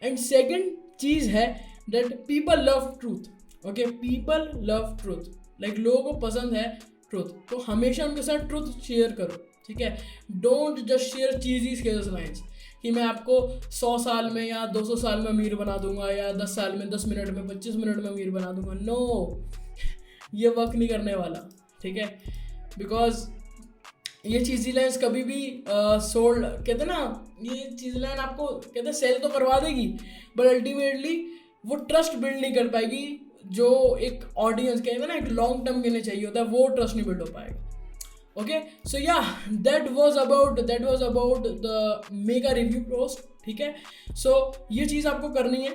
And second चीज़ है that people love truth. Okay, people love truth. Like लोगों को पसंद है truth, तो हमेशा उनके साथ truth share करो। ठीक है, don't just share cheesy sales lines कि मैं आपको 100 साल में या 200 साल में अमीर बना दूंगा, या 10 साल में 10 मिनट में 25 मिनट में अमीर बना दूंगा। नो, ये वर्क नहीं करने वाला। ठीक है, बिकॉज ये चीज़ी लाइन्स कभी भी सोल्ड, कहते हैं ना, ये चीज़ी लाइन आपको कहते हैं सेल तो करवा देगी, बट अल्टीमेटली वो ट्रस्ट बिल्ड नहीं कर पाएगी जो एक ऑडियंस कहते हैं ना, एक लॉन्ग टर्म के लिए चाहिए होता है, वो ट्रस्ट नहीं बिल्ड हो पाएगा। Okay, so yeah that was about the mega review post. ठीक है, सो ये चीज़ आपको करनी है,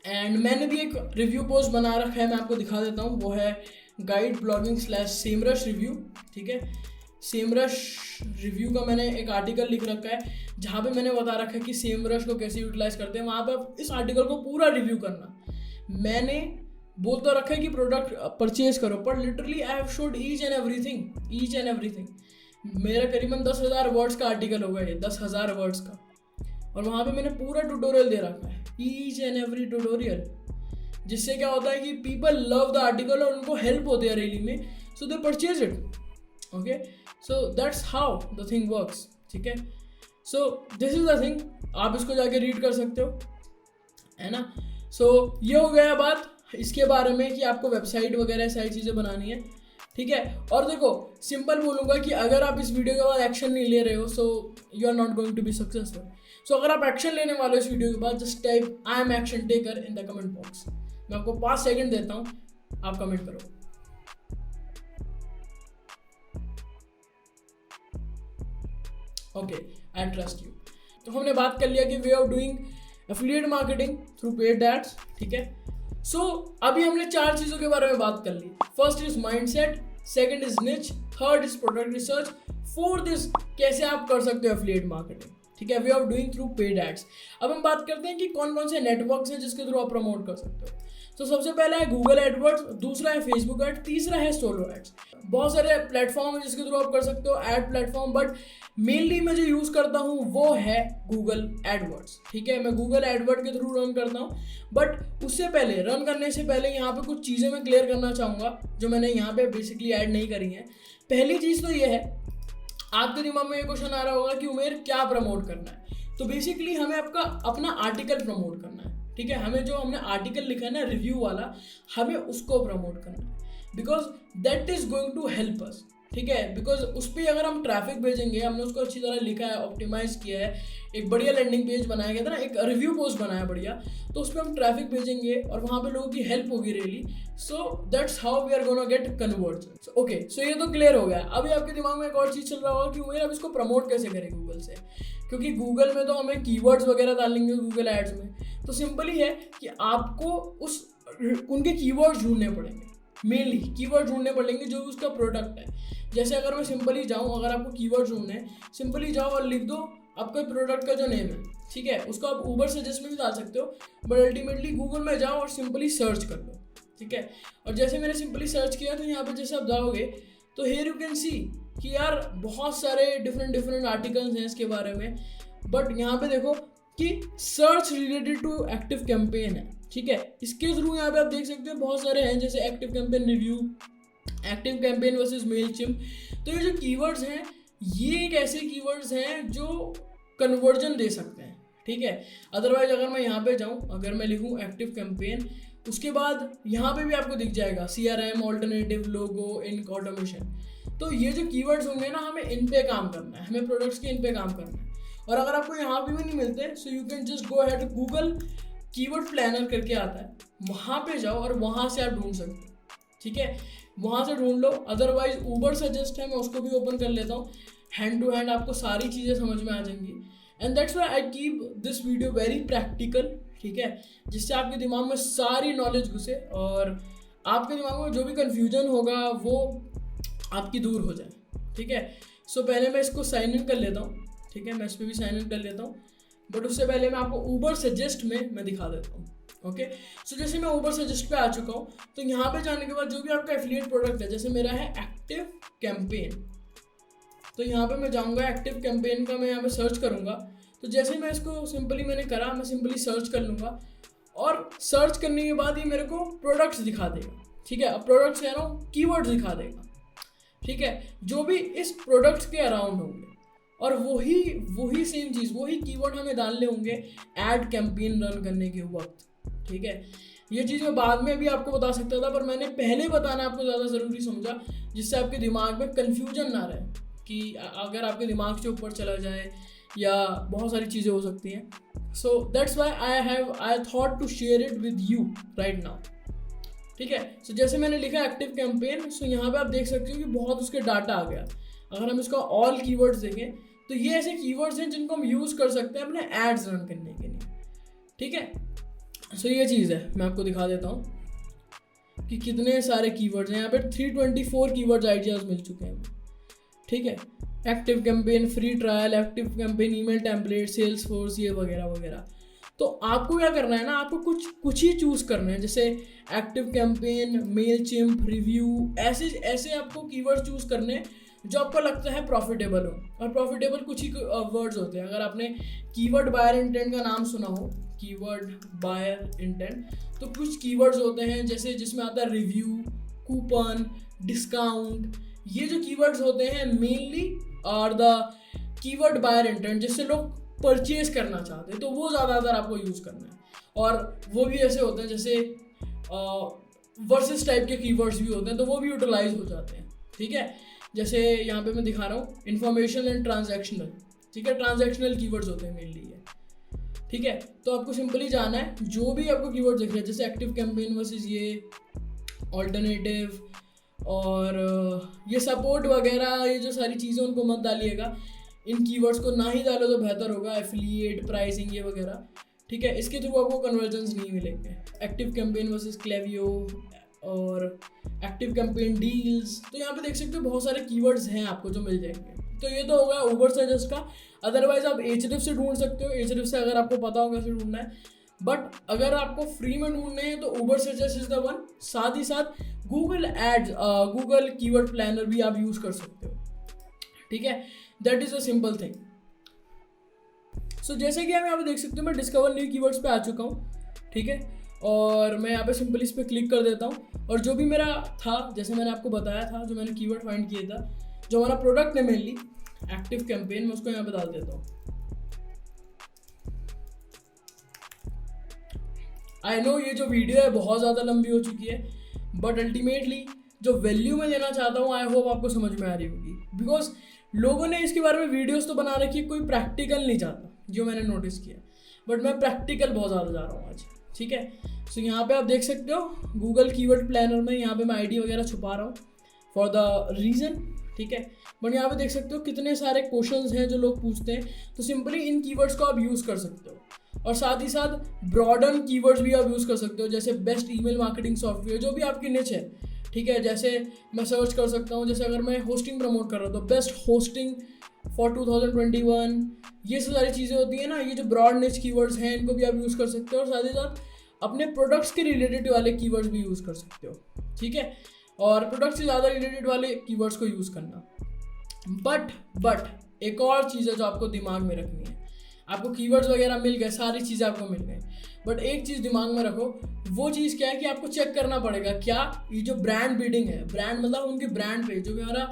एंड मैंने भी एक रिव्यू पोस्ट बना रखा है, मैं आपको दिखा देता हूँ, वो है गाइड ब्लॉगिंग /सेमरश रिव्यू। ठीक है, सेमरश रिव्यू का मैंने एक आर्टिकल लिख रखा है जहाँ पे मैंने बता रखा है कि सेमरश को कैसे यूटिलाइज करते हैं, वहाँ पे आप इस आर्टिकल को पूरा रिव्यू करना। मैंने बोल तो रखा है कि प्रोडक्ट परचेज करो, पर literally I have showed each and everything. मेरा करीबन 10,000 वर्ड्स का आर्टिकल होगा ये, 10,000 वर्ड्स का, और वहाँ पे मैंने पूरा ट्यूटोरियल दे रखा है, ईच एंड एवरी ट्यूटोरियल, जिससे क्या होता है कि पीपल लव द आर्टिकल और उनको हेल्प होती है रियली में, so they purchase it. Okay, so that's how the thing works. ठीक है, so this is the thing, आप इसको जाके रीड कर सकते हो, है ना। सो ये हो गया बात इसके बारे में कि आपको वेबसाइट वगैरह सारी चीज़ें बनानी है। ठीक है, और देखो सिंपल बोलूँगा कि अगर आप इस वीडियो के बाद एक्शन नहीं ले रहे हो, so you are not going to be successful. So अगर आप एक्शन लेने वाले हो इस वीडियो के बाद, just type I am action taker in the comment box. मैं आपको 5 सेकंड देता हूँ, आप कमेंट करो। Okay, I trust you. तो हमने बात कर लिया कि way of doing affiliate marketing through paid ads. ठीक है, सो अभी हमने 4 चीज़ों के बारे में बात कर ली। First is mindset, second is niche, third is product research, fourth is कैसे आप कर सकते हो एफिलिएट मार्केटिंग। ठीक है, way of doing through paid ads. अब हम बात करते हैं कि कौन कौन से नेटवर्क्स हैं जिसके थ्रू आप प्रमोट कर सकते हो। तो सबसे पहला है गूगल एडवर्ड्स, दूसरा है फेसबुक एड्स, तीसरा है सोलो एड्स। बहुत सारे प्लेटफॉर्म है जिसके थ्रू आप कर सकते हो एड प्लेटफॉर्म, बट मेनली मैं जो यूज़ करता हूँ वो है गूगल एडवर्ड्स। ठीक है, मैं गूगल एडवर्ड के थ्रू रन करता हूँ। बट उससे पहले, रन करने से पहले यहाँ पे कुछ चीज़ें मैं क्लियर करना चाहूँगा जो मैंने यहाँ पे बेसिकली ऐड नहीं करी हैं। पहली चीज़ तो ये है, आपके दिमाग में ये क्वेश्चन आ रहा होगा कि उमेर क्या प्रमोट करना है। तो बेसिकली हमें आपका अपना आर्टिकल प्रमोट करना है। ठीक है, हमें जो हमने आर्टिकल लिखा है ना रिव्यू वाला, हमें उसको प्रमोट करना है, because that is going to help us. ठीक है, बिकॉज उस पर अगर हम ट्रैफिक भेजेंगे, हमने उसको अच्छी तरह लिखा है, ऑप्टिमाइज किया है, एक बढ़िया लैंडिंग पेज बनाया गया था ना, एक रिव्यू पोस्ट बनाया बढ़िया, तो उस पर हम ट्रैफिक भेजेंगे और वहाँ पे लोगों की हेल्प होगी really. So that's how we are gonna get converts. Okay, so ये तो क्लियर हो गया। अभी आपके दिमाग में एक और चीज़ चल रहा होगा कि उमेर अब इसको प्रमोट कैसे करें गूगल से, क्योंकि गूगल में तो हमें कीवर्ड्स वगैरह डालेंगे गूगल एड्स में। तो सिंपल ही है कि आपको उनके कीवर्ड्स ढूंढने पड़ेंगे, मेनली कीवर्ड ढूंढने पड़ेंगे जो उसका प्रोडक्ट है। जैसे अगर मैं सिंपली जाऊँ, अगर आपको कीवर्ड ढूंढने हैं, सिंपली जाओ और लिख दो आपके प्रोडक्ट का जो नेम है। ठीक है, उसको आप ऊबर सजेस्ट में भी डाल सकते हो, बट अल्टीमेटली गूगल में जाओ और सिंपली सर्च कर लो। ठीक है, और जैसे मैंने सिंपली सर्च किया तो यहाँ पे जैसे आप जाओगे तो हियर यू कैन सी कि यार बहुत सारे डिफरेंट आर्टिकल्स हैं इसके बारे में। बट यहाँ पे देखो कि search related to active campaign है। ठीक है, इसके थ्रू यहाँ पे आप देख सकते हो बहुत सारे हैं, जैसे active campaign review, active campaign versus Mailchimp. तो ये जो कीवर्ड्स हैं, ये एक ऐसे कीवर्ड्स हैं जो कन्वर्जन दे सकते हैं। ठीक है, अदरवाइज अगर मैं यहाँ पे जाऊँ, अगर मैं लिखूँ एक्टिव कैंपेन, उसके बाद यहाँ पे भी आपको दिख जाएगा CRM, ऑल्टरनेटिव, लोगो, इनक, ऑटोमेशन। तो ये जो कीवर्ड्स होंगे ना, हमें इन पे काम करना है, हमें प्रोडक्ट्स के इन पे काम करना है। और अगर आपको यहाँ पे भी नहीं मिलते, so you can just go ahead, Google keyword planner करके आता है, वहाँ पे जाओ और वहाँ से आप ढूंढ सकते हो। ठीक है, वहाँ से ढूंढ लो। अदरवाइज ऊबर सजेस्ट है, मैं उसको भी ओपन कर लेता हूँ, हैंड टू हैंड आपको सारी चीज़ें समझ में आ जाएंगी। And that's why I keep this video very practical. ठीक है, जिससे आपके दिमाग में सारी नॉलेज घुसे और आपके दिमाग में जो भी कन्फ्यूजन होगा वो आपकी दूर हो जाए। ठीक है, सो पहले मैं इसको साइन इन कर लेता हूँ। ठीक है, मैं इस पर भी साइन इन कर लेता हूँ, बट उससे पहले मैं आपको ऊबर सजेस्ट में मैं दिखा देता हूँ। ओके, सो जैसे मैं ऊबर सजेस्ट पे आ चुका हूँ, तो यहाँ पे जाने के बाद जो भी आपका एफिलिएट प्रोडक्ट है, जैसे मेरा है एक्टिव कैंपेन, तो यहाँ पे मैं जाऊँगा, एक्टिव कैंपेन का मैं यहाँ पे सर्च करूँगा। तो जैसे मैं इसको सिंपली मैंने करा, मैं सिंपली सर्च कर लूँगा और सर्च करने के बाद ये मेरे को प्रोडक्ट्स दिखा देगा। ठीक है, अब प्रोडक्ट्स कह रहा हूँ, कीवर्ड्स दिखा देगा। ठीक है, जो भी इस प्रोडक्ट्स के अराउंड होंगे, और वही सेम चीज़, वही कीवर्ड हमें डालने होंगे एड कैंपेन रन करने के वक्त। ठीक है, ये चीज़ मैं बाद में भी आपको बता सकता था, पर मैंने पहले बताना आपको ज़्यादा ज़रूरी समझा, जिससे आपके दिमाग में कन्फ्यूजन ना रहे कि अगर आपके दिमाग से ऊपर चला जाए या बहुत सारी चीज़ें हो सकती हैं। So that's why I thought to share it with you right now. ठीक है, सो जैसे मैंने लिखा एक्टिव कैंपेन, सो यहाँ पे आप देख सकते हो कि बहुत उसके डाटा आ गया। अगर हम इसका ऑल कीवर्ड्स देखें तो ये ऐसे कीवर्ड्स हैं जिनको हम यूज़ कर सकते हैं अपने एड्स रन करने के लिए। ठीक है, सो ये चीज़ है, मैं आपको दिखा देता हूँ कि कितने सारे कीवर्ड्स हैं। यहाँ पे 324 कीवर्ड्स आइडियाज़ मिल चुके हैं। ठीक है, active campaign, free trial, active campaign, email template, Salesforce, ये वगैरह वगैरह। तो आपको क्या करना है ना, आपको कुछ ही चूज़ करना है, जैसे एक्टिव कैंपेन, मेलचिम्प, रिव्यू, ऐसे आपको कीवर्ड चूज़ करने हैं जो आपको लगता है प्रॉफिटेबल हो। और प्रॉफिटेबल कुछ ही वर्ड्स होते हैं। अगर आपने कीवर्ड बायर इंटेंट का नाम सुना हो, कीवर्ड बायर इंटेंट, तो कुछ कीवर्ड्स होते हैं जैसे जिसमें आता है रिव्यू, कूपन, डिस्काउंट। ये जो कीवर्ड्स होते हैं mainly are the keyword buyer intent, जिससे लोग परचेज करना चाहते हैं, तो वो ज़्यादातर आपको यूज़ करना है। और वो भी ऐसे होते हैं जैसे वर्सेस टाइप के कीवर्ड्स भी होते हैं, तो वो भी यूटिलाइज हो जाते हैं। ठीक है, जैसे यहाँ पे मैं दिखा रहा हूँ इन्फॉर्मेशन एंड ट्रांजैक्शनल। ठीक है, ट्रांजैक्शनल कीवर्ड्स होते हैं मेनली ये। ठीक है, तो आपको सिंपली जाना है, जो भी आपको कीवर्ड दिख रहे हैं, जैसे एक्टिव कैंपेन वर्सेस ये ऑल्टरनेटिव और ये सपोर्ट वगैरह, ये जो सारी चीज़ें उनको मत डालिएगा। इन कीवर्ड्स को ना ही डालो तो बेहतर होगा, एफिलिएट, प्राइसिंग, ये वगैरह। ठीक है, इसके थ्रू आपको कन्वर्जन्स नहीं मिलेंगे। एक्टिव कैंपेन वर्सेस क्लेवियो और एक्टिव कैंपेन डील्स, तो यहाँ पे देख सकते हो बहुत सारे कीवर्ड्स हैं आपको जो मिल जाएंगे। तो ये तो होगा ऊबर सजेस्ट का। अदरवाइज आप एचरिफ से ढूंढ सकते हो। एचरिफ से अगर आपको पता होगा कैसे ढूंढना है, बट अगर आपको फ्री में ढूंढने हैं तो Uber searches is the one. साथ ही साथ Google ads, Google keyword planner भी आप यूज कर सकते हो, ठीक है। That is a simple thing. So जैसे कि आप यहाँ पे देख सकते हो मैं डिस्कवर न्यू कीवर्ड्स पे आ चुका हूँ, ठीक है। और मैं यहाँ पे सिंपली इस पर क्लिक कर देता हूँ और जो भी मेरा था, जैसे मैंने आपको बताया था, जो मैंने कीवर्ड फाइंड किया था, जो हमारा प्रोडक्ट है मेनली एक्टिव कैंपेन, मैं उसको यहाँ पे डाल देता हूँ। आई नो ये जो वीडियो है बहुत ज़्यादा लंबी हो चुकी है, बट अल्टीमेटली जो वैल्यू मैं देना चाहता हूँ आई होप आपको समझ में आ रही होगी। बिकॉज लोगों ने इसके बारे में वीडियोस तो बना रखी है, कोई प्रैक्टिकल नहीं चाहता, जो मैंने नोटिस किया। बट मैं प्रैक्टिकल बहुत ज़्यादा जा रहा हूँ आज, ठीक है। सो यहाँ पे आप देख सकते हो गूगल कीवर्ड प्लानर में, यहाँ पे मैं आईडी वगैरह छुपा रहा हूँ फॉर द रीज़न, ठीक है। बट यहाँ पे देख सकते हो कितने सारे क्वेश्चंस हैं जो लोग पूछते हैं, तो सिंपली इन कीवर्ड्स को आप यूज़ कर सकते हो। और साथ ही साथ ब्रॉडन कीवर्ड्स भी आप यूज़ कर सकते हो, जैसे बेस्ट ईमेल मार्केटिंग सॉफ्टवेयर, जो भी आपकी निच है, ठीक है। जैसे मैं सर्च कर सकता हूँ, जैसे अगर मैं होस्टिंग प्रमोट कर रहा हूँ तो बेस्ट होस्टिंग फॉर 2021, ये सब सारी चीज़ें होती हैं ना। ये जो ब्रॉड निच कीवर्ड्स हैं इनको भी आप यूज़ कर सकते हो, और साथ ही साथ अपने प्रोडक्ट्स के रिलेटेड वाले कीवर्ड्स भी यूज़ कर सकते हो, ठीक है। और प्रोडक्ट से ज़्यादा रिलेटेड वाले कीवर्ड्स को यूज़ करना। बट एक और चीज़ है जो आपको दिमाग में रखनी है। आपको कीवर्ड्स वगैरह मिल गए, सारी चीज़ें आपको मिल गई, बट एक चीज़ दिमाग में रखो, वो चीज़ क्या है कि आपको चेक करना पड़ेगा क्या ये जो ब्रांड बिडिंग है, ब्रांड मतलब उनके ब्रांड पे, जो भी हमारा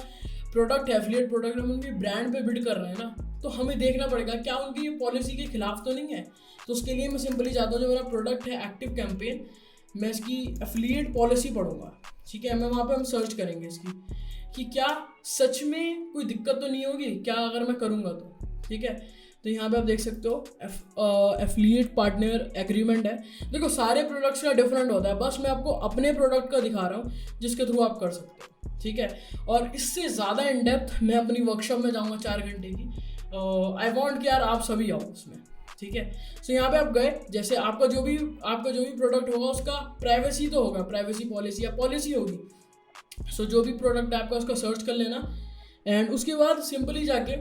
प्रोडक्ट है, एफिलिएट प्रोडक्ट, हम उनकी ब्रांड पे बिड कर रहे हैं ना, तो हमें देखना पड़ेगा क्या उनकी पॉलिसी के खिलाफ तो नहीं है। तो उसके लिए मैं सिंपली चाहता हूँ जो मेरा प्रोडक्ट है एक्टिव कैंपेन, मैं इसकी एफिलिएट पॉलिसी पढ़ूंगा, ठीक है। मैं वहाँ पर हम सर्च करेंगे इसकी कि क्या सच में कोई दिक्कत तो नहीं होगी क्या अगर मैं करूँगा तो, ठीक है। तो यहाँ पे आप देख सकते हो एफिलिएट पार्टनर एग्रीमेंट है। देखो सारे प्रोडक्ट्स का डिफरेंट होता है, बस मैं आपको अपने प्रोडक्ट का दिखा रहा हूँ जिसके थ्रू आप कर सकते हो, ठीक है। और इससे ज़्यादा इन डेप्थ मैं अपनी वर्कशॉप में जाऊँगा 4 घंटे की। आई वॉन्ट कि यार आप सभी आओ उसमें, ठीक है। सो यहाँ पे आप गए, जैसे आपका जो भी प्रोडक्ट होगा उसका प्राइवेसी तो होगा, प्राइवेसी पॉलिसी या पॉलिसी होगी। सो जो भी प्रोडक्ट है आपका उसका सर्च कर लेना, एंड उसके बाद सिंपली जाके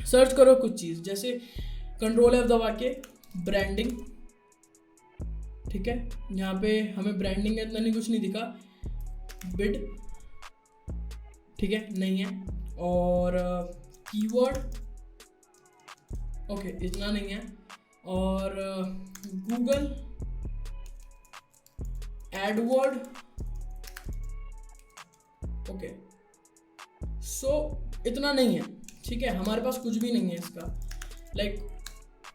सर्च करो कुछ चीज़, जैसे Ctrl+F दबा के ब्रांडिंग, ठीक है। यहाँ पे हमें ब्रांडिंग इतना नहीं, कुछ नहीं दिखा, बिड, ठीक है, नहीं है। और कीवर्ड, ओके, इतना नहीं है। और गूगल एडवर्ड, ओके, सो इतना नहीं है, ठीक है। हमारे पास कुछ भी नहीं है इसका, लाइक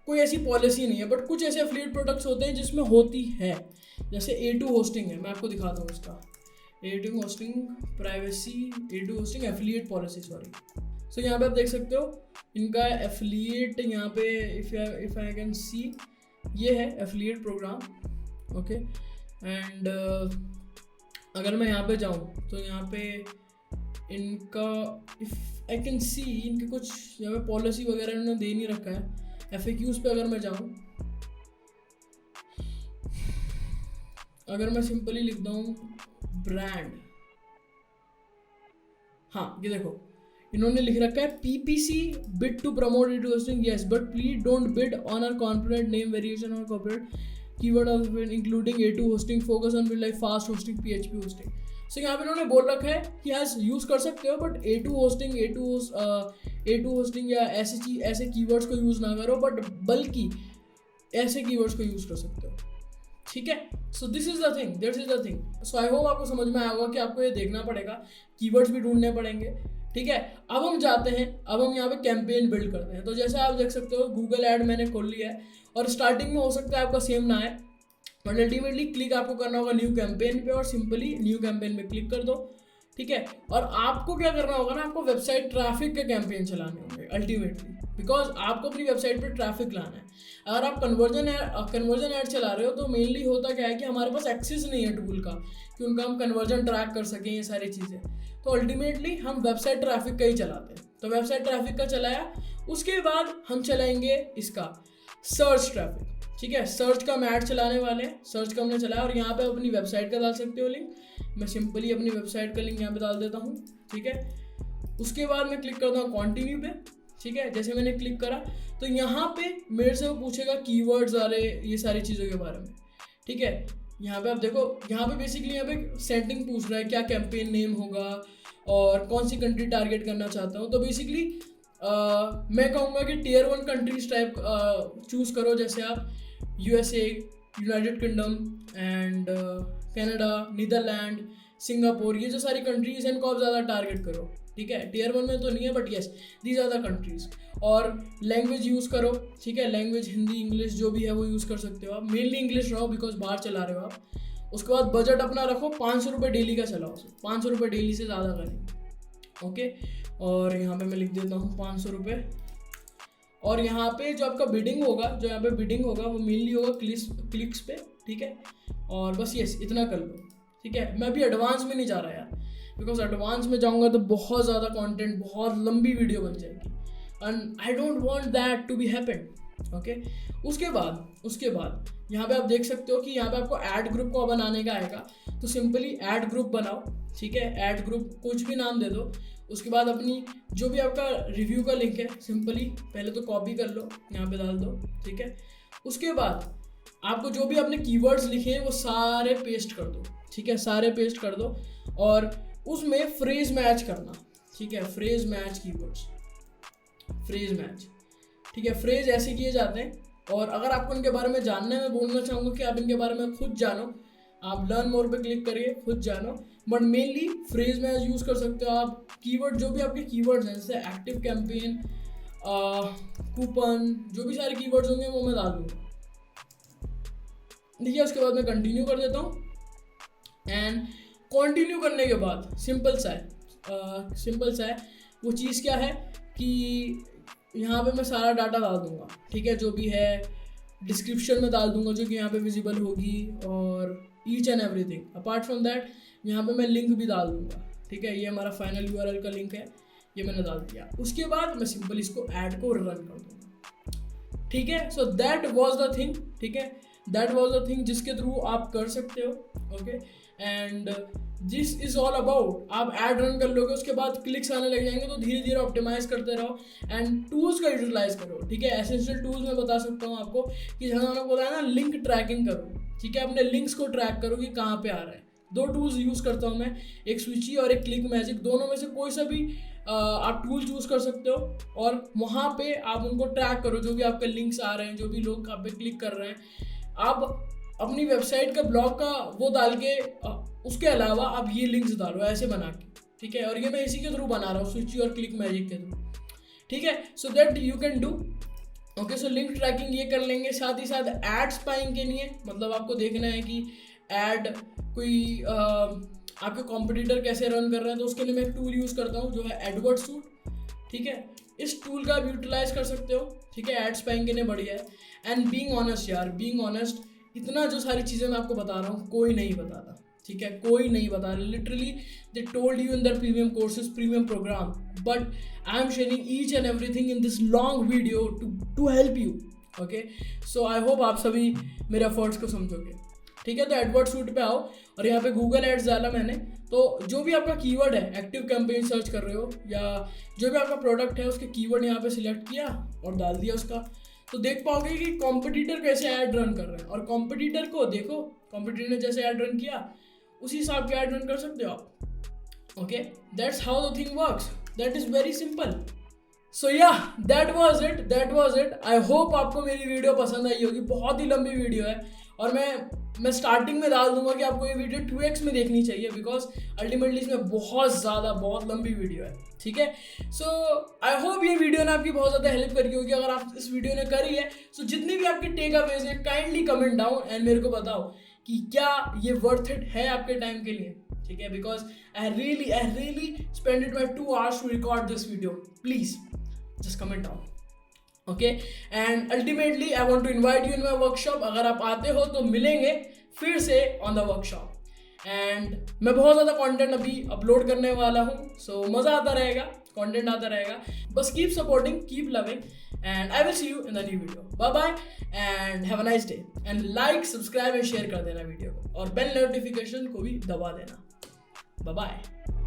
कोई ऐसी पॉलिसी नहीं है। बट कुछ ऐसे एफिलिएट प्रोडक्ट्स होते हैं जिसमें होती है, जैसे A2 होस्टिंग है, मैं आपको दिखाता हूँ इसका। A2 hosting privacy, A2 hosting affiliate policy, sorry. So यहाँ पे आप देख सकते हो इनका एफिलिएट, यहाँ पे इफ आई कैन सी, ये है एफिलिएट प्रोग्राम, ओके। एंड अगर मैं यहाँ पे जाऊँ तो यहाँ पे इनका इफ आई कैन सी, इनके कुछ यहाँ पे पॉलिसी वगैरह इन्होंने दे नहीं रखा है। FAQs पे अगर मैं जाऊँ, अगर मैं सिंपली लिख दूँ ब्रांड, हाँ ये देखो इन्होंने लिख रखा है PPC bid to promote it hosting, yes but please don't bid on our corporate name variation और corporate keyword of including A2 hosting, focus on build like fast hosting, PHP hosting. So यहाँ पे इन्होंने बोल रखा है कि yes use कर सकते हो, बट A2 होस्टिंग या ऐसे कीवर्ड्स को यूज़ ना करो, बट बल्कि ऐसे कीवर्ड्स को यूज़ कर सकते हो, ठीक है। So this is the thing, that is the thing. So I hope आपको समझ में आया होगा कि आपको ये देखना पड़ेगा, कीवर्ड्स भी ढूंढने पड़ेंगे, ठीक है। अब हम जाते हैं, अब हम यहाँ पे कैंपेन बिल्ड करते हैं। तो जैसे आप देख सकते हो गूगल ऐड मैंने खोल लिया है, और स्टार्टिंग में हो सकता है आपका सेम ना आए, बट अल्टीमेटली क्लिक आपको करना होगा न्यू कैंपेन पे, और सिंपली न्यू कैंपेन पे क्लिक कर दो, ठीक है। और आपको क्या करना होगा ना, आपको वेबसाइट ट्रैफिक के कैंपेन चलाने होंगे अल्टीमेटली, बिकॉज आपको अपनी वेबसाइट पे ट्रैफिक लाना है। अगर आप कन्वर्जन ऐड चला रहे हो तो मेनली होता क्या है कि हमारे पास एक्सेस नहीं है टूल का कि उनका हम कन्वर्जन ट्रैक कर सकें, ये सारी चीज़ें। तो अल्टीमेटली हम वेबसाइट ट्रैफिक का ही चलाते हैं। तो वेबसाइट ट्रैफिक का चलाया, उसके बाद हम चलाएंगे इसका सर्च ट्रैफिक, ठीक है। सर्च का हम ऐड चलाने वाले हैं, सर्च का हमने चलाया, और यहाँ पे अपनी वेबसाइट का डाल सकते हो लिंक। मैं सिंपली अपनी वेबसाइट का लिंक यहाँ पे डाल देता हूँ, ठीक है। उसके बाद मैं क्लिक करता हूँ कंटिन्यू पे, ठीक है। जैसे मैंने क्लिक करा तो यहाँ पे मेरे से वो पूछेगा कीवर्ड्स वाले ये सारी चीज़ों के बारे में, ठीक है। यहाँ पे आप देखो, यहाँ पे बेसिकली यहाँ पे सेटिंग पूछ रहा है क्या कैंपेन नेम होगा और कौन सी कंट्री टारगेट करना चाहता हूँ। तो बेसिकली मैं कहूँगा कि टियर 1 कंट्रीज टाइप चूज़ करो, जैसे आप USA, United Kingdom and Canada, Netherlands, Singapore, ये जो सारी कंट्रीज़ हैं इनको आप ज़्यादा टारगेट करो, ठीक है। टियर 1 में तो नहीं है but yes these are the countries. और लैंग्वेज यूज़ करो, ठीक है। लैंग्वेज हिंदी, इंग्लिश जो भी है वो यूज़ कर सकते हो आप। मेनली इंग्लिश रहो बिकॉज बाहर चला रहे हो आप। उसके बाद बजट अपना रखो 500 रुपये डेली का चलाओ, 500 रुपये डेली से ज़्यादा करें, ओके। और यहाँ पे मैं लिख देता हूँ 500 रुपये। और यहाँ पे जो आपका बिडिंग होगा, जो यहाँ पे बिडिंग होगा वो मेनली होगा क्लिक्स पे, ठीक है। और बस यस इतना कर लो, ठीक है। मैं अभी एडवांस में नहीं जा रहा यार, बिकॉज एडवांस में जाऊँगा तो बहुत ज़्यादा कंटेंट, बहुत लंबी वीडियो बन जाएगी and I don't want that to be happen, okay. उसके बाद यहाँ पे आप देख सकते हो कि यहाँ पे आपको ऐड ग्रुप को बनाने का आएगा। तो सिंपली ऐड ग्रुप बनाओ, ठीक है। ऐड ग्रुप कुछ भी नाम दे दो। उसके बाद अपनी जो भी आपका रिव्यू का लिंक है सिंपली पहले तो कॉपी कर लो, यहाँ पे डाल दो, ठीक है। उसके बाद आपको जो भी आपने कीवर्ड्स लिखे हैं वो सारे पेस्ट कर दो, ठीक है। सारे पेस्ट कर दो और उसमें फ्रेज मैच करना, ठीक है। Phrase match keywords, phrase match, ठीक है। फ्रेज ऐसे किए जाते हैं। और अगर आपको इनके बारे में जानना है, मैं बोलना चाहूँगा कि आप इनके बारे में खुद जानो, आप लर्न मोर पे क्लिक करिए, खुद जानो। But mainly phrase match use कर सकते हो आप। कीवर्ड जो भी आपके कीवर्ड्स हैं जैसे एक्टिव कैंपेन, कूपन, जो भी सारे कीवर्ड्स होंगे वो मैं डाल दूँगा, देखिए। उसके बाद मैं कंटिन्यू कर देता हूँ एंड कंटिन्यू करने के बाद सिंपल सा है वो चीज़ क्या है कि यहाँ पे मैं सारा डाटा डाल दूँगा, ठीक है। जो भी है डिस्क्रिप्शन में डाल दूँगा जो कि यहाँ पे विजिबल होगी और each and everything. Apart from that यहाँ पे मैं लिंक भी डाल दूँगा, ठीक है। ये हमारा फाइनल URL का लिंक है, ये मैंने डाल दिया। उसके बाद मैं सिंपल इसको ऐड को रन कर दूँगा, ठीक है। So that was the thing, ठीक है। दैट वाज द थिंग जिसके थ्रू आप कर सकते हो, okay. And this is all about, आप ऐड रन कर लोगे, उसके बाद क्लिक्स आने लग जाएंगे। तो धीरे धीरे ऑप्टिमाइज करते रहो एंड टूल्स का यूटिलाइज करो, ठीक है। एसेंशियल टूल्स मैं बता सकता हूँ आपको कि जहाँ मैंने बताया ना, लिंक ट्रैकिंग करो, ठीक है। अपने लिंक्स को ट्रैक करो कि कहाँ पे आ रहा है। 2 टूल्स यूज़ करता हूँ मैं, एक स्विची और एक क्लिक मैजिक। दोनों में से कोई सा भी आप टूल चूज़ कर सकते हो और वहाँ पे आप उनको ट्रैक करो, जो भी आपके लिंक्स आ रहे हैं, जो भी लोग आप पे क्लिक कर रहे हैं। आप अपनी वेबसाइट का ब्लॉग का वो डाल के उसके अलावा आप ये लिंक्स डालो ऐसे बना के, ठीक है। और ये मैं इसी के थ्रू बना रहा हूँ, स्विची और क्लिक मैजिक के थ्रू, ठीक है। So that you can do, okay. So link tracking ये कर लेंगे। साथ ही साथ एड स्पाइंग के लिए, मतलब आपको देखना है कि एड कोई आपके कॉम्पिटिटर कैसे रन कर रहे हैं, तो उसके लिए मैं एक टूल यूज़ करता हूँ जो है एडवर्ड सूट, ठीक है। इस टूल का आप यूटिलाइज कर सकते हो, ठीक है। एड स्पाइंग के लिए बढ़िया है। एंड बीइंग ऑनेस्ट यार, बीइंग ऑनेस्ट, इतना जो सारी चीज़ें मैं आपको बता रहा हूँ कोई नहीं बताता, ठीक है। कोई नहीं बता रहा। Literally they told you in their premium courses, premium program, but I am sharing each and everything in this long video to help you, okay. So I hope आप सभी मेरे एफर्ट्स को समझोगे, ठीक है। तो एडवर्ड सूट पे आओ और यहाँ पे गूगल एड्स डाला मैंने। तो जो भी आपका कीवर्ड है, एक्टिव कैंपेन सर्च कर रहे हो या जो भी आपका प्रोडक्ट है उसके कीवर्ड यहाँ पे सिलेक्ट किया और डाल दिया उसका, तो देख पाओगे कि कॉम्पिटिटर कैसे ऐड रन कर रहे हैं। और कॉम्पिटिटर को देखो, कॉम्पिटिटर ने जैसे ऐड रन किया उसी हिसाब के ऐड रन कर सकते हो आप, okay. That's how the thing works, that is very simple. So yeah that was it. I hope आपको मेरी वीडियो पसंद आई होगी। बहुत ही लंबी वीडियो है और मैं स्टार्टिंग में डाल दूंगा कि आपको ये वीडियो 2x में देखनी चाहिए, बिकॉज अल्टीमेटली इसमें बहुत लंबी वीडियो है, ठीक है। सो आई होप ये वीडियो ने आपकी बहुत ज़्यादा हेल्प करी होगी। अगर आप इस वीडियो ने करी है सो जितनी भी आपके टेक अवेज हैं काइंडली कमेंट डाउन एंड मेरे को बताओ कि क्या ये वर्थ इट है आपके टाइम के लिए, ठीक है। Because I really spended my 2 hours to record this video. Please just comment down, okay. And ultimately I want to invite you in my workshop. अगर आप आते हो तो मिलेंगे फिर से ऑन द वर्कशॉप। एंड मैं बहुत ज़्यादा कंटेंट अभी अपलोड करने वाला हूँ, सो मज़ा आता रहेगा, कंटेंट आता रहेगा। बस keep supporting, keep loving and I will see you in the new video. Bye bye and have a nice day. And like, subscribe and share कर देना वीडियो को और बेल नोटिफिकेशन को भी दबा देना। Bye bye.